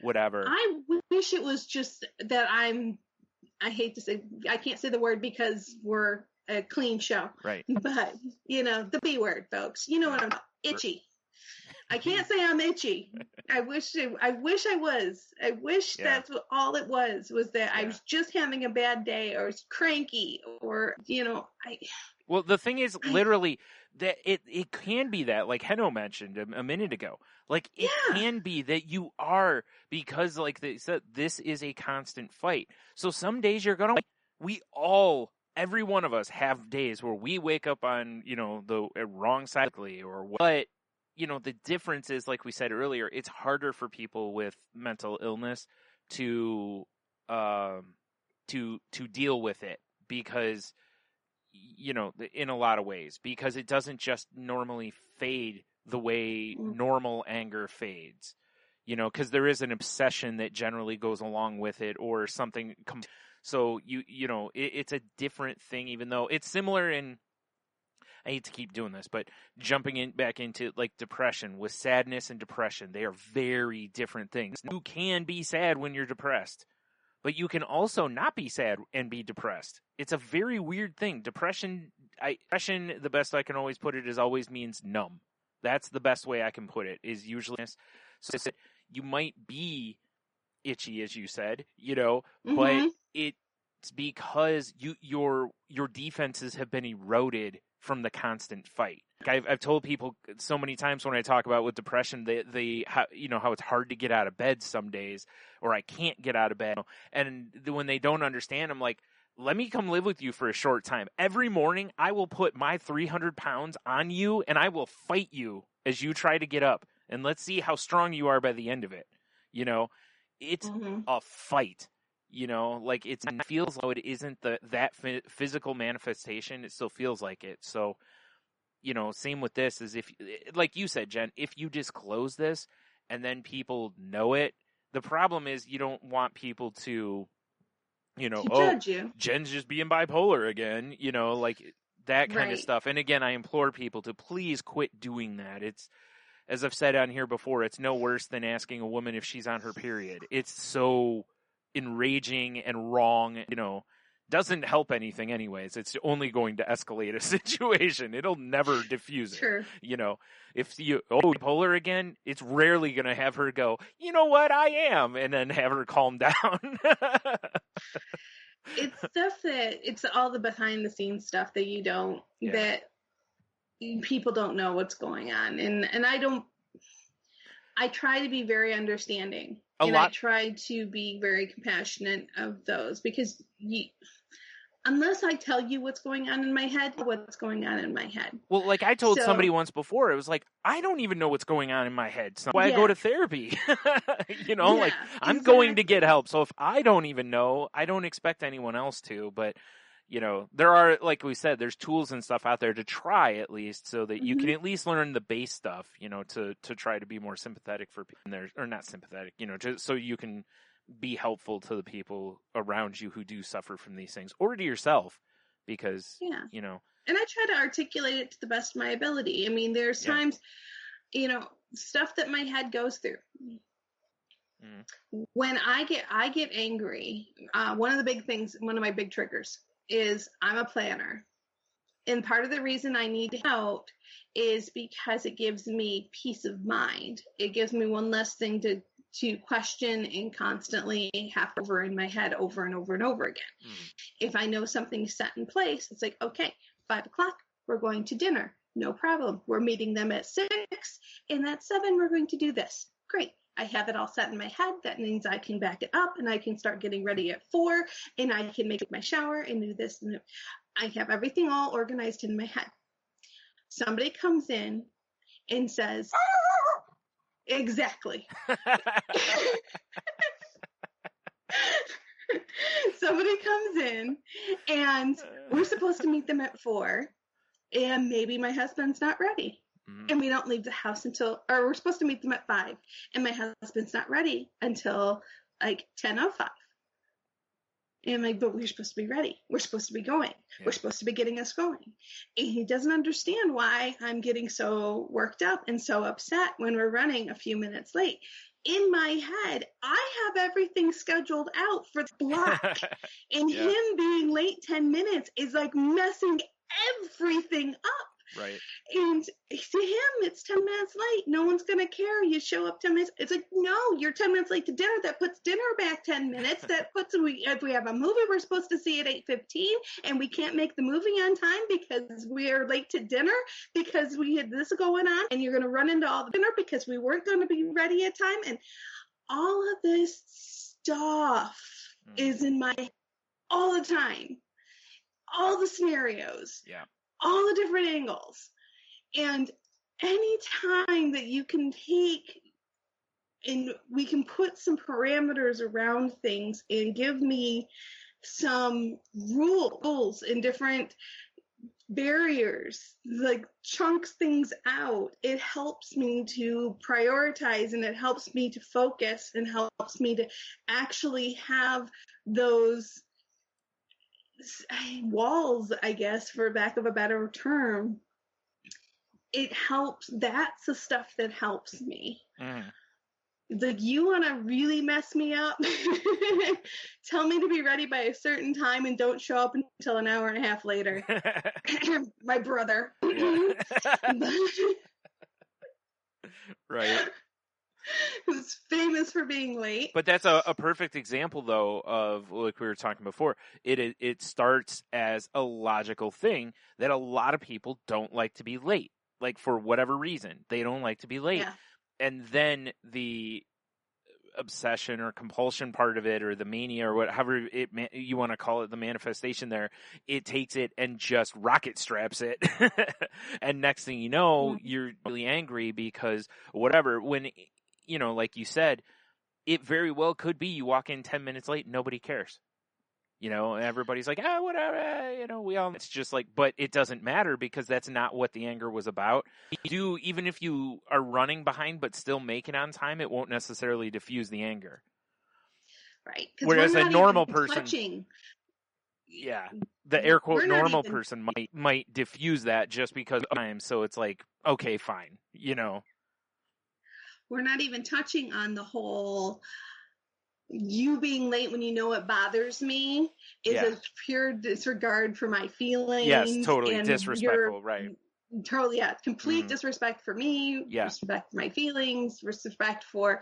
Speaker 6: whatever.
Speaker 4: I wish it was just that I hate to say, I can't say the word because we're a clean show.
Speaker 6: Right.
Speaker 4: But, the B word, folks. You know what I'm talking about. Itchy. I can't say I'm itchy. I wish I was. I wish that's all it was that I was just having a bad day or was cranky or,
Speaker 6: Well, the thing is literally that it can be that, like Heno mentioned a minute ago, like it can be that you are, because like they said, this is a constant fight. So some days you're going to, every one of us have days where we wake up on, the wrong side or what. But the difference is, like we said earlier, it's harder for people with mental illness to deal with it because, in a lot of ways, because it doesn't just normally fade the way normal anger fades, because there is an obsession that generally goes along with it or something. So it's a different thing, even though it's similar in, I hate to keep doing this, but jumping back into like depression. With sadness and depression, they are very different things. You can be sad when you're depressed, but you can also not be sad and be depressed. It's a very weird thing. Depression, the best I can always put it is always means numb. That's the best way I can put it, is usually. So you might be itchy, as you said, but it's because your defenses have been eroded from the constant fight. I've told people so many times when I talk about with depression, how it's hard to get out of bed some days, or I can't get out of bed. And when they don't understand, I'm like, let me come live with you for a short time. Every morning, I will put my 300 pounds on you, and I will fight you as you try to get up. And let's see how strong you are by the end of it. It's a fight. Like it feels like it isn't that physical manifestation. It still feels like it. So, same with this is if, like you said, Jen, if you disclose this and then people know it, the problem is you don't want people to judge you. Jen's just being bipolar again, like that kind of stuff. And again, I implore people to please quit doing that. It's, as I've said on here before, it's no worse than asking a woman if she's on her period. It's so enraging and wrong, doesn't help anything anyways. It's only going to escalate a situation. It'll never diffuse it. If you bipolar again, it's rarely going to have her go, you know what, I am, and then have her calm down.
Speaker 4: It's stuff it's all the behind the scenes stuff that that people don't know what's going on. And I try to be very understanding. I try to be very compassionate of those, because unless I tell you what's going on in my head, what's going on in my head.
Speaker 6: Well, like I told somebody once before, it was like, I don't even know what's going on in my head. So why I go to therapy? Like I'm going to get help. So if I don't even know, I don't expect anyone else to. But, there are, like we said, there's tools and stuff out there to try at least, so that you can at least learn the base stuff, to try to be more sympathetic for people, or not sympathetic, just so you can be helpful to the people around you who do suffer from these things, or to yourself, because,
Speaker 4: and I try to articulate it to the best of my ability. I mean, there's times, stuff that my head goes through. When I get angry, one of my big triggers is I'm a planner. And part of the reason I need help is because it gives me peace of mind. It gives me one less thing to question and constantly have over in my head over and over and over again. If I know something's set in place, it's like, okay, 5:00, we're going to dinner. No problem. We're meeting them at 6, and at 7, we're going to do this. Great. I have it all set in my head. That means I can back it up, and I can start getting ready at 4, and I can make my shower and do this. And I have everything all organized in my head. Somebody comes in and says, Exactly. Somebody comes in and we're supposed to meet them at 4, and maybe my husband's not ready. And we don't leave the house or we're supposed to meet them at 5, and my husband's not ready until like 10:05. And I'm like, but we're supposed to be ready. We're supposed to be going. Yeah. We're supposed to be getting us going. And he doesn't understand why I'm getting so worked up and so upset when we're running a few minutes late. In my head, I have everything scheduled out for the block. And him being late 10 minutes is like messing everything up.
Speaker 6: Right.
Speaker 4: And to him, it's 10 minutes late. No one's going to care. You show up 10 minutes. It's like, no, you're 10 minutes late to dinner. That puts dinner back 10 minutes. That puts, if we have a movie we're supposed to see at 8:15 and we can't make the movie on time because we are late to dinner because we had this going on, and you're going to run into all the dinner because we weren't going to be ready at time. And all of this stuff is in my head all the time. All the scenarios.
Speaker 6: Yeah.
Speaker 4: All the different angles. And any time that you can take and we can put some parameters around things and give me some rules and different barriers, like chunks things out, it helps me to prioritize, and it helps me to focus, and helps me to actually have those walls, I guess, for lack of a better term. It helps. That's the stuff that helps me. Like, you want to really mess me up? Tell me to be ready by a certain time and don't show up until an hour and a half later. My brother.
Speaker 6: Right.
Speaker 4: Who's famous for being late.
Speaker 6: But that's a perfect example, though, of, like we were talking before, it starts as a logical thing that a lot of people don't like to be late. Like, for whatever reason, they don't like to be late.
Speaker 4: Yeah.
Speaker 6: And then the obsession or compulsion part of it, or the mania, or whatever you want to call it, the manifestation there, it takes it and just rocket straps it. And next thing you know, you're really angry because whatever, when, you know, like you said, it very well could be you walk in 10 minutes late, nobody cares. You know, everybody's like, whatever, you know, it's just like, but it doesn't matter because that's not what the anger was about. Even if you are running behind but still make it on time, it won't necessarily diffuse the anger.
Speaker 4: Right.
Speaker 6: Whereas a normal person,
Speaker 4: touching.
Speaker 6: Yeah, the air quote normal person might diffuse that just because of time. So it's like, okay, fine, you know.
Speaker 4: We're not even touching on the whole, you being late when you know it bothers me is a pure disregard for my feelings.
Speaker 6: Yes, totally disrespectful, right.
Speaker 4: Totally, yeah. Complete disrespect for me, respect for my feelings, respect for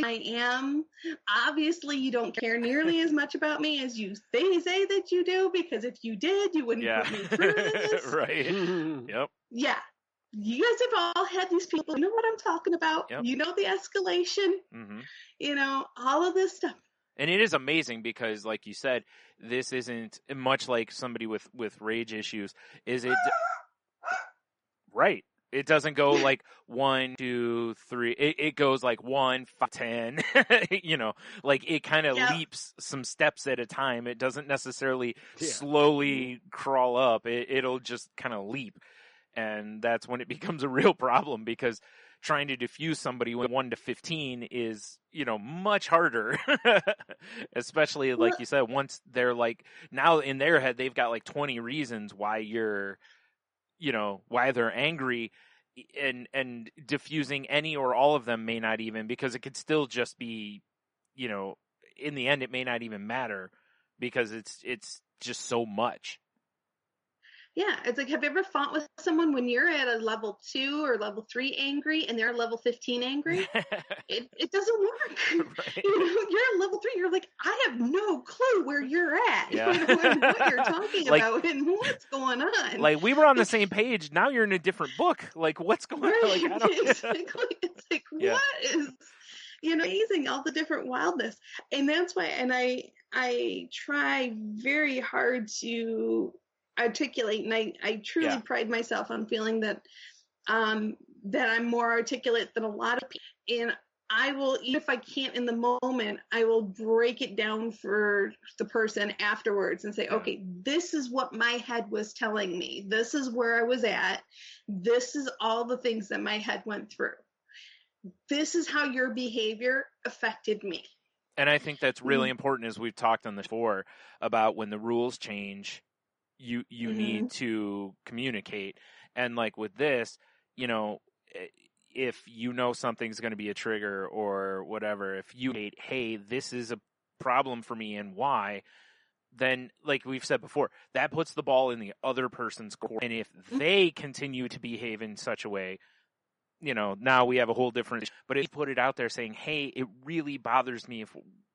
Speaker 4: I am. Obviously, you don't care nearly as much about me as you say that you do, because if you did, you wouldn't put me through this.
Speaker 6: Right. Yep.
Speaker 4: Yeah. You guys have all had these people, you know what I'm talking about. Yep. You know the escalation, you know, all of this stuff.
Speaker 6: And it is amazing because, like you said, this isn't much like somebody with rage issues. Is it right? It doesn't go like 1, 2, 3. It goes like 1, 5, 10. You know, like it kind of leaps some steps at a time. It doesn't necessarily slowly crawl up. It'll just kind of leap. And that's when it becomes a real problem, because trying to diffuse somebody with 1 to 15 is, you know, much harder. Especially, like you said, once they're like, now in their head, they've got like 20 reasons why you're, you know, why they're angry, and diffusing any or all of them may not even, because it could still just be, you know, in the end, it may not even matter because it's just so much.
Speaker 4: Yeah, it's like, have you ever fought with someone when you're at a level 2 or level 3 angry and they're at level 15 angry? it doesn't work. Right. You know, you're at level 3, you're like, I have no clue where you're at, you know, and what you're talking about and what's going on.
Speaker 6: Like, we were on the same page, now you're in a different book. Like, what's going on? Like, I don't...
Speaker 4: Exactly. It's like, what is, you know, amazing, all the different wildness. And that's why, and I try very hard to articulate, and I truly pride myself on feeling that that I'm more articulate than a lot of people. And I will, even if I can't in the moment, I will break it down for the person afterwards and say, okay, this is what my head was telling me. This is where I was at. This is all the things that my head went through. This is how your behavior affected me.
Speaker 6: And I think that's really important, as we've talked on this before, about when the rules change, you need to communicate. And like with this, you know, if you know something's going to be a trigger or whatever, if you hate, hey, this is a problem for me and why, then like we've said before, that puts the ball in the other person's court. And if they continue to behave in such a way, you know, now we have a whole different, but if you put it out there saying, hey, it really bothers me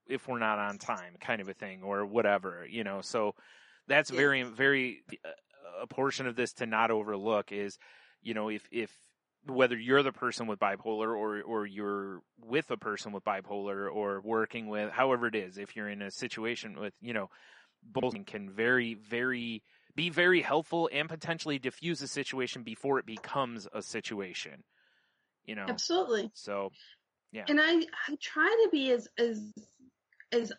Speaker 6: if we're not on time, kind of a thing, or whatever, you know, so that's very, very, a portion of this to not overlook is, you know, if whether you're the person with bipolar or you're with a person with bipolar or working with, however it is, if you're in a situation with, you know, both can be very helpful and potentially diffuse a situation before it becomes a situation. You know,
Speaker 4: absolutely.
Speaker 6: So, yeah.
Speaker 4: And I try to be as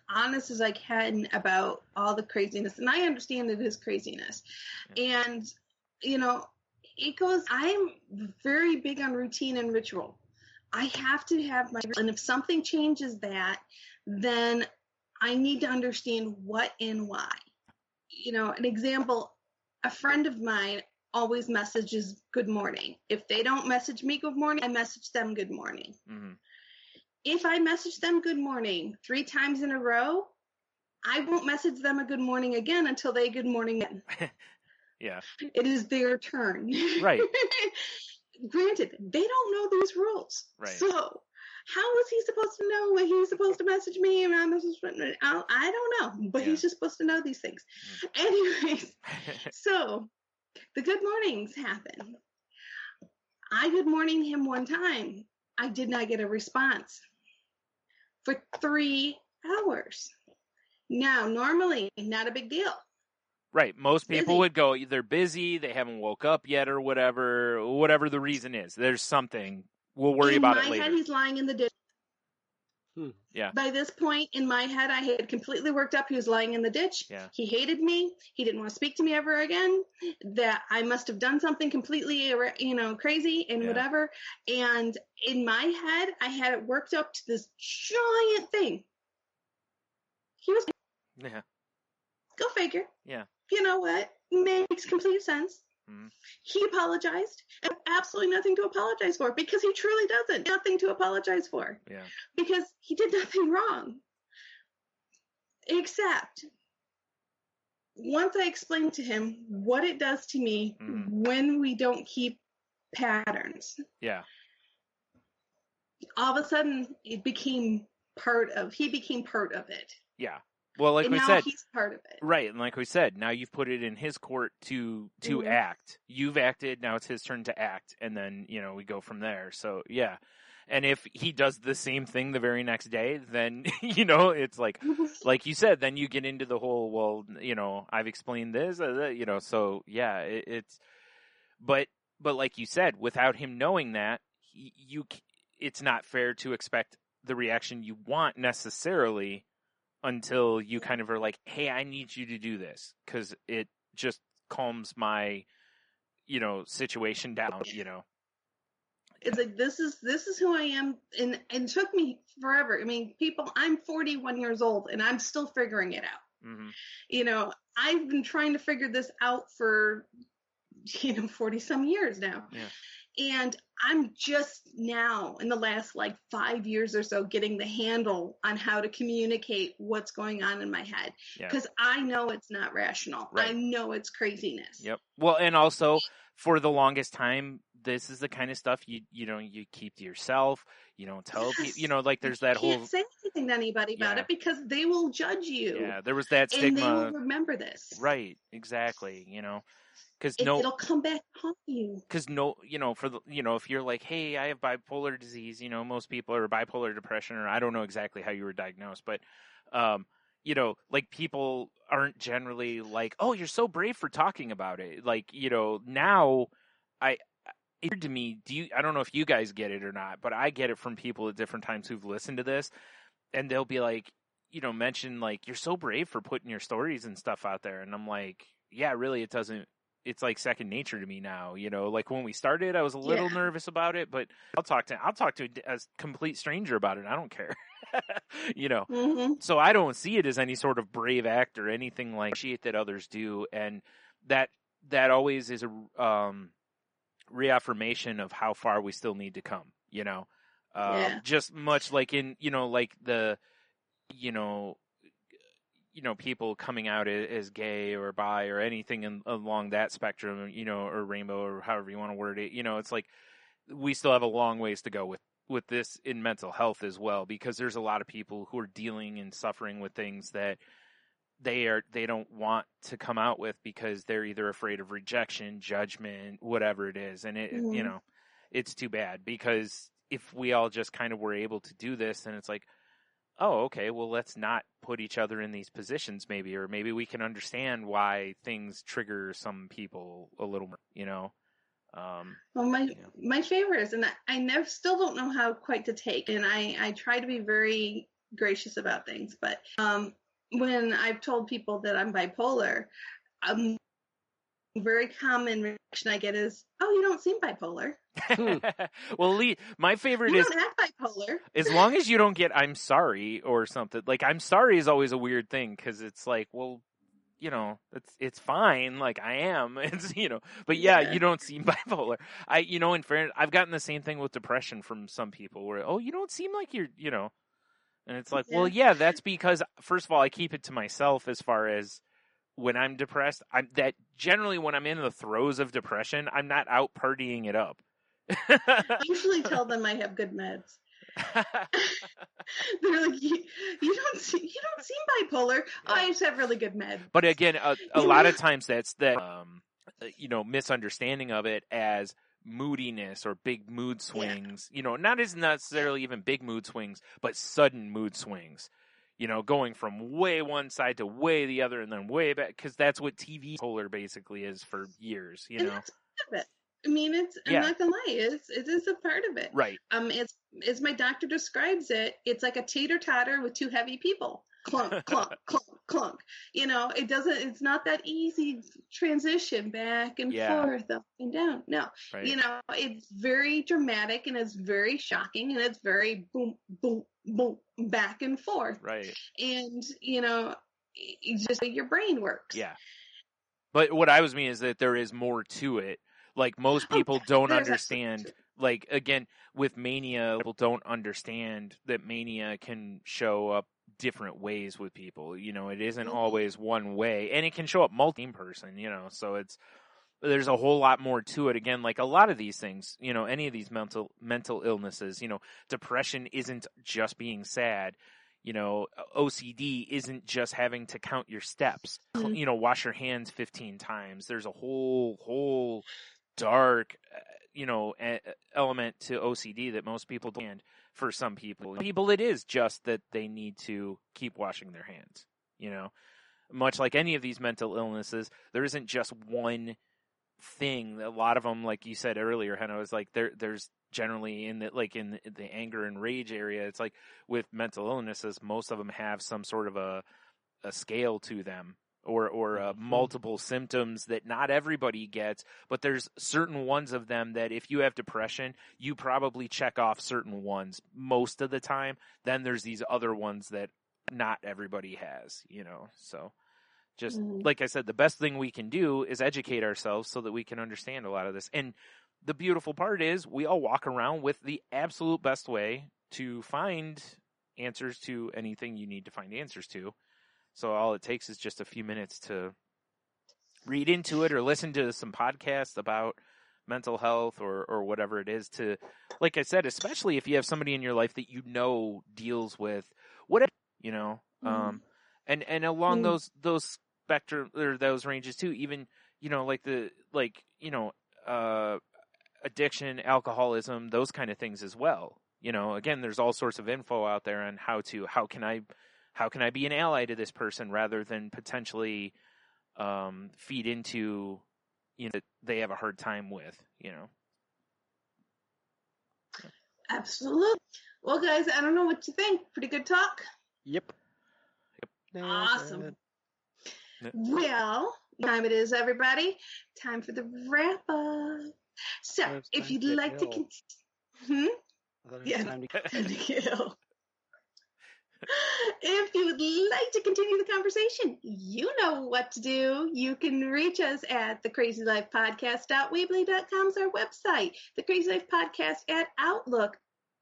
Speaker 4: honest as I can about all the craziness, and I understand it is craziness. Yeah. And you know, I'm very big on routine and ritual. I have to have and if something changes that, then I need to understand what and why. You know, an example, a friend of mine always messages good morning. If they don't message me good morning, I message them good morning. Mm-hmm. If I message them good morning 3 times in a row, I won't message them a good morning again until they good morning again.
Speaker 6: Yeah.
Speaker 4: It is their turn. Right. Granted, they don't know these rules. Right. So how is he supposed to know when he's supposed to message me? And I don't know, but he's just supposed to know these things. Anyways, so the good mornings happen. I good morning him one time. I did not get a response for 3 hours. Now, normally, not a big deal.
Speaker 6: Right. Most people would go, they're busy, they haven't woke up yet or whatever the reason is. There's something. We'll worry about it later.
Speaker 4: In my head, he's lying in the ditch.
Speaker 6: Yeah.
Speaker 4: By this point in my head, I had completely worked up. He was lying in the ditch. Yeah. He hated me. He didn't want to speak to me ever again. That I must have done something completely, crazy and whatever. And in my head, I had it worked up to this giant thing. He was.
Speaker 6: Yeah.
Speaker 4: Go figure.
Speaker 6: Yeah.
Speaker 4: You know what? Makes complete sense. Mm-hmm. He apologized, and absolutely nothing to apologize for, because he truly doesn't. Nothing to apologize for. Yeah. Because he did nothing wrong. Except once I explained to him what it does to me when we don't keep patterns. Yeah. All of a sudden he became part of it.
Speaker 6: Yeah. Well, like
Speaker 4: and
Speaker 6: we
Speaker 4: now
Speaker 6: said,
Speaker 4: he's part of it.
Speaker 6: Right, and like we said, now you've put it in his court to act. You've acted, now it's his turn to act, and then, we go from there. So, yeah. And if he does the same thing the very next day, then, it's like you said, then you get into the whole, well, I've explained this, so, yeah, but like you said, without him knowing that, it's not fair to expect the reaction you want necessarily until you kind of are like, hey, I need you to do this, because it just calms my, situation down,
Speaker 4: It's like, this is who I am. And it took me forever. I mean, I'm 41 years old and I'm still figuring it out. Mm-hmm. I've been trying to figure this out for, 40 some years now. Yeah. And I'm just now, in the last 5 years or so, getting the handle on how to communicate what's going on in my head. Because I know it's not rational. Right. I know it's craziness.
Speaker 6: Yep. Well, and also, for the longest time, this is the kind of stuff you keep to yourself. You don't tell people. There's that whole.
Speaker 4: You can't say anything to anybody about it because they will judge you.
Speaker 6: Yeah, there was that stigma.
Speaker 4: And they will remember this.
Speaker 6: Right. Exactly. Because
Speaker 4: it'll come back to haunt you.
Speaker 6: Because if you're like, hey, I have bipolar disease, most people are bipolar depression, or I don't know exactly how you were diagnosed, but, people aren't generally like, oh, you're so brave for talking about it. Now It to me, I don't know if you guys get it or not, but I get it from people at different times who've listened to this, and they'll be like, mention like, you're so brave for putting your stories and stuff out there. And I'm like, yeah, really, it's like second nature to me now. Like when we started, I was a little nervous about it, but I'll talk to a complete stranger about it. I don't care.
Speaker 4: Mm-hmm.
Speaker 6: So I don't see it as any sort of brave act or anything like shit that others do. And that always is a, reaffirmation of how far we still need to come, just much like in, like the, people coming out as gay or bi or anything along that spectrum, or rainbow or however you want to word it, it's like we still have a long ways to go with this in mental health as well, because there's a lot of people who are dealing and suffering with things that they don't want to come out with because they're either afraid of rejection, judgment, whatever it is. And it's too bad, because if we all just kind of were able to do this, then it's like, oh, okay, well, let's not put each other in these positions maybe, or maybe we can understand why things trigger some people a little more,
Speaker 4: Well, my favorites, and I still don't know how quite to take, and I try to be very gracious about things, but when I've told people that I'm bipolar, very common reaction I get is, "Oh, you don't seem bipolar."
Speaker 6: Well, Lee, my favorite
Speaker 4: you
Speaker 6: is
Speaker 4: don't act bipolar.
Speaker 6: As long as you don't get "I'm sorry" or something. Like "I'm sorry" is always a weird thing, because it's like, well, it's fine. Like I am, it's but yeah, you don't seem bipolar. In fairness, I've gotten the same thing with depression from some people, where, oh, you don't seem like you're, and it's like, well, yeah, that's because first of all, I keep it to myself as far as when I'm depressed. That generally when I'm in the throes of depression, I'm not out partying it up.
Speaker 4: I usually tell them I have good meds. They're like, you don't seem bipolar. Oh, I just have really good meds.
Speaker 6: But again, a lot of times that's that misunderstanding of it as moodiness or big mood swings. Not as necessarily even big mood swings, but sudden mood swings. Going from way one side to way the other, and then way back, because that's what TV bipolar basically is for years.
Speaker 4: And that's part of it. I mean, I'm not gonna lie, it is a part of it.
Speaker 6: Right.
Speaker 4: It's as my doctor describes it, it's like a teeter-totter with two heavy people. Clunk, clunk, clunk, clunk. It's not that easy transition back and forth, up and down. No.
Speaker 6: Right.
Speaker 4: It's very dramatic, and it's very shocking, and it's very boom, boom, boom, back and forth.
Speaker 6: Right.
Speaker 4: And, it's just like your brain works.
Speaker 6: Yeah. But what I was meaning is that there is more to it. Like most people don't understand, like again, with mania, people don't understand that mania can show up different ways with people. It isn't always one way, and it can show up multi-person, so there's a whole lot more to it. Again, like a lot of these things, any of these mental illnesses, depression isn't just being sad. OCD isn't just having to count your steps, wash your hands 15 times. There's a whole dark, element to OCD that most people don't. And for some people, it is just that they need to keep washing their hands. Much like any of these mental illnesses, there isn't just one thing. A lot of them, like you said earlier, Hannah, was like there's generally in the anger and rage area. It's like with mental illnesses, most of them have some sort of a scale to them. Or multiple symptoms that not everybody gets, but there's certain ones of them that if you have depression, you probably check off certain ones most of the time. Then there's these other ones that not everybody has, so just like I said, the best thing we can do is educate ourselves so that we can understand a lot of this. And the beautiful part is we all walk around with the absolute best way to find answers to anything you need to find answers to. So all it takes is just a few minutes to read into it or listen to some podcasts about mental health or whatever it is, to, like I said, especially if you have somebody in your life that deals with whatever, and along those spectrum or those ranges too, even, addiction, alcoholism, those kind of things as well. Again, there's all sorts of info out there on how can I be an ally to this person rather than potentially feed into that they have a hard time with.
Speaker 4: Absolutely. Well, guys, I don't know what you think. Pretty good talk?
Speaker 5: Yep.
Speaker 4: Awesome.
Speaker 6: Yep.
Speaker 4: Well, time it is, everybody. Time for the wrap up. So, if you'd like to continue, time to kill. If you would like to continue the conversation, you know what to do. You can reach us at thecrazylifepodcast.weebly.com is our website. The Crazy Life Podcast at Outlook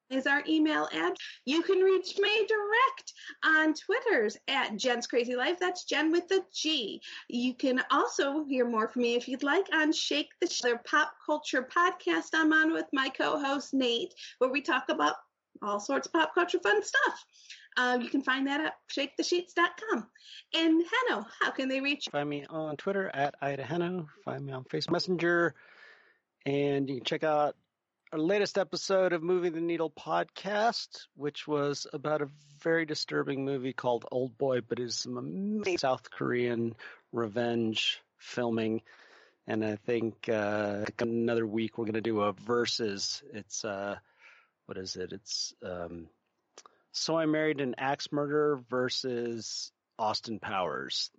Speaker 4: is our email address. You can reach me direct on Twitters at Jen's Crazy Life. That's Jen with the G. You can also hear more from me if you'd like on Shake the Their Pop Culture Podcast. I'm on with my co-host Nate, where we talk about all sorts of pop culture fun stuff. You can find that at shakethesheets.com. And Henno, how can they reach you?
Speaker 5: Find me on Twitter at Ida Henno. Find me on Facebook Messenger. And you can check out our latest episode of Moving the Needle podcast, which was about a very disturbing movie called Old Boy, but is some amazing South Korean revenge filming. And I think another week we're going to do a versus. It's, what is it? It's So I Married an Axe Murderer versus Austin Powers.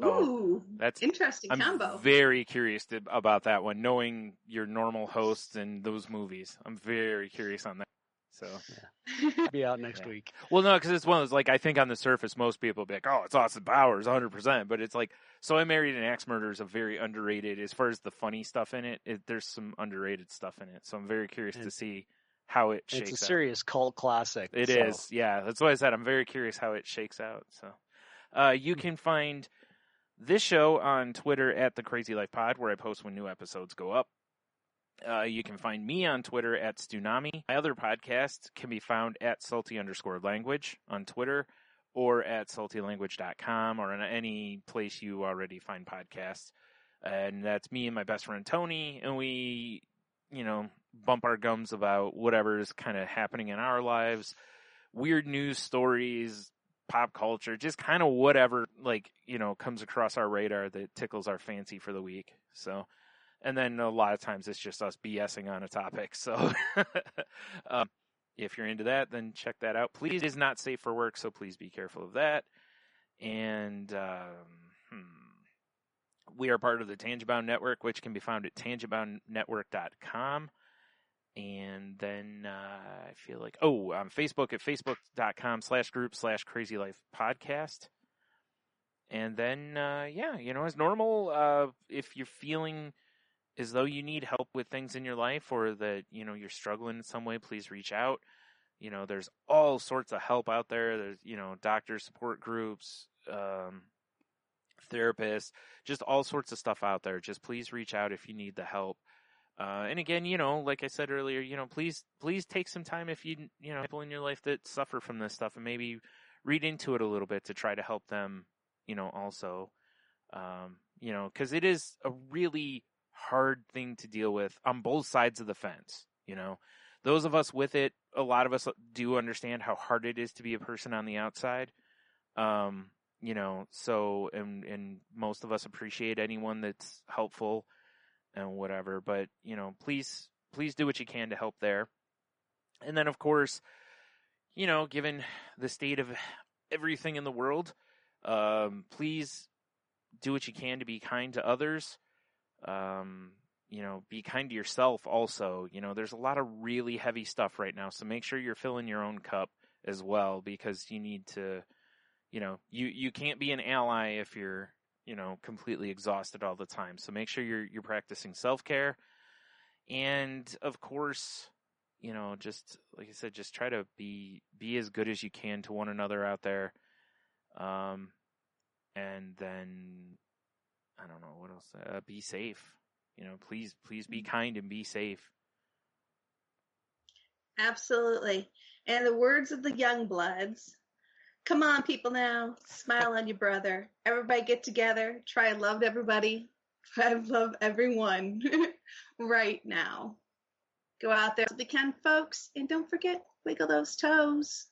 Speaker 4: Ooh,
Speaker 6: that's
Speaker 4: interesting combo.
Speaker 6: I'm very curious about that one, knowing your normal hosts and those movies. I'm very curious on that. So
Speaker 5: yeah. Be out next week.
Speaker 6: Well, no, because it's one of those, like, I think on the surface, most people will be like, oh, it's Austin Powers, 100%. But it's like, So I Married an Axe Murderer is a very underrated, as far as the funny stuff in it, there's some underrated stuff in it. So I'm very curious to see how it shakes out.
Speaker 5: It's a serious cult classic.
Speaker 6: It is, yeah. That's what I said. I'm very curious how it shakes out. So you can find this show on Twitter at The Crazy Life Pod, where I post when new episodes go up. You can find me on Twitter at Stunami. My other podcast can be found at salty_language on Twitter or at saltylanguage.com or in any place you already find podcasts. And that's me and my best friend Tony, and we, bump our gums about whatever is kind of happening in our lives, weird news stories, pop culture, just kind of whatever, comes across our radar that tickles our fancy for the week. So, and then a lot of times it's just us BSing on a topic. So if you're into that, then check that out. Please, it is not safe for work, so please be careful of that. And we are part of the Tangentbound Network, which can be found at tangentboundnetwork.com. And then I feel like, on Facebook at facebook.com/group/crazylifepodcast. And then, as normal, if you're feeling as though you need help with things in your life or that, you're struggling in some way, please reach out. There's all sorts of help out there. There's, doctor support groups, therapists, just all sorts of stuff out there. Just please reach out if you need the help. And again, like I said earlier, please take some time if you people in your life that suffer from this stuff and maybe read into it a little bit to try to help them, also, because it is a really hard thing to deal with on both sides of the fence. Those of us with it, a lot of us do understand how hard it is to be a person on the outside. So, and most of us appreciate anyone that's helpful and whatever, but, please do what you can to help there. And then, of course, given the state of everything in the world, please do what you can to be kind to others. Be kind to yourself also. There's a lot of really heavy stuff right now, so make sure you're filling your own cup as well, because you need to, you can't be an ally if you're, completely exhausted all the time. So make sure you're practicing self-care. And of course, just like I said, just try to be as good as you can to one another out there. And then I don't know what else, be safe, please be kind and be safe.
Speaker 4: Absolutely. And the words of the young bloods, come on, people now. Smile on your brother. Everybody get together. Try and love everybody. Try and love everyone right now. Go out there if you can, folks. And don't forget, wiggle those toes.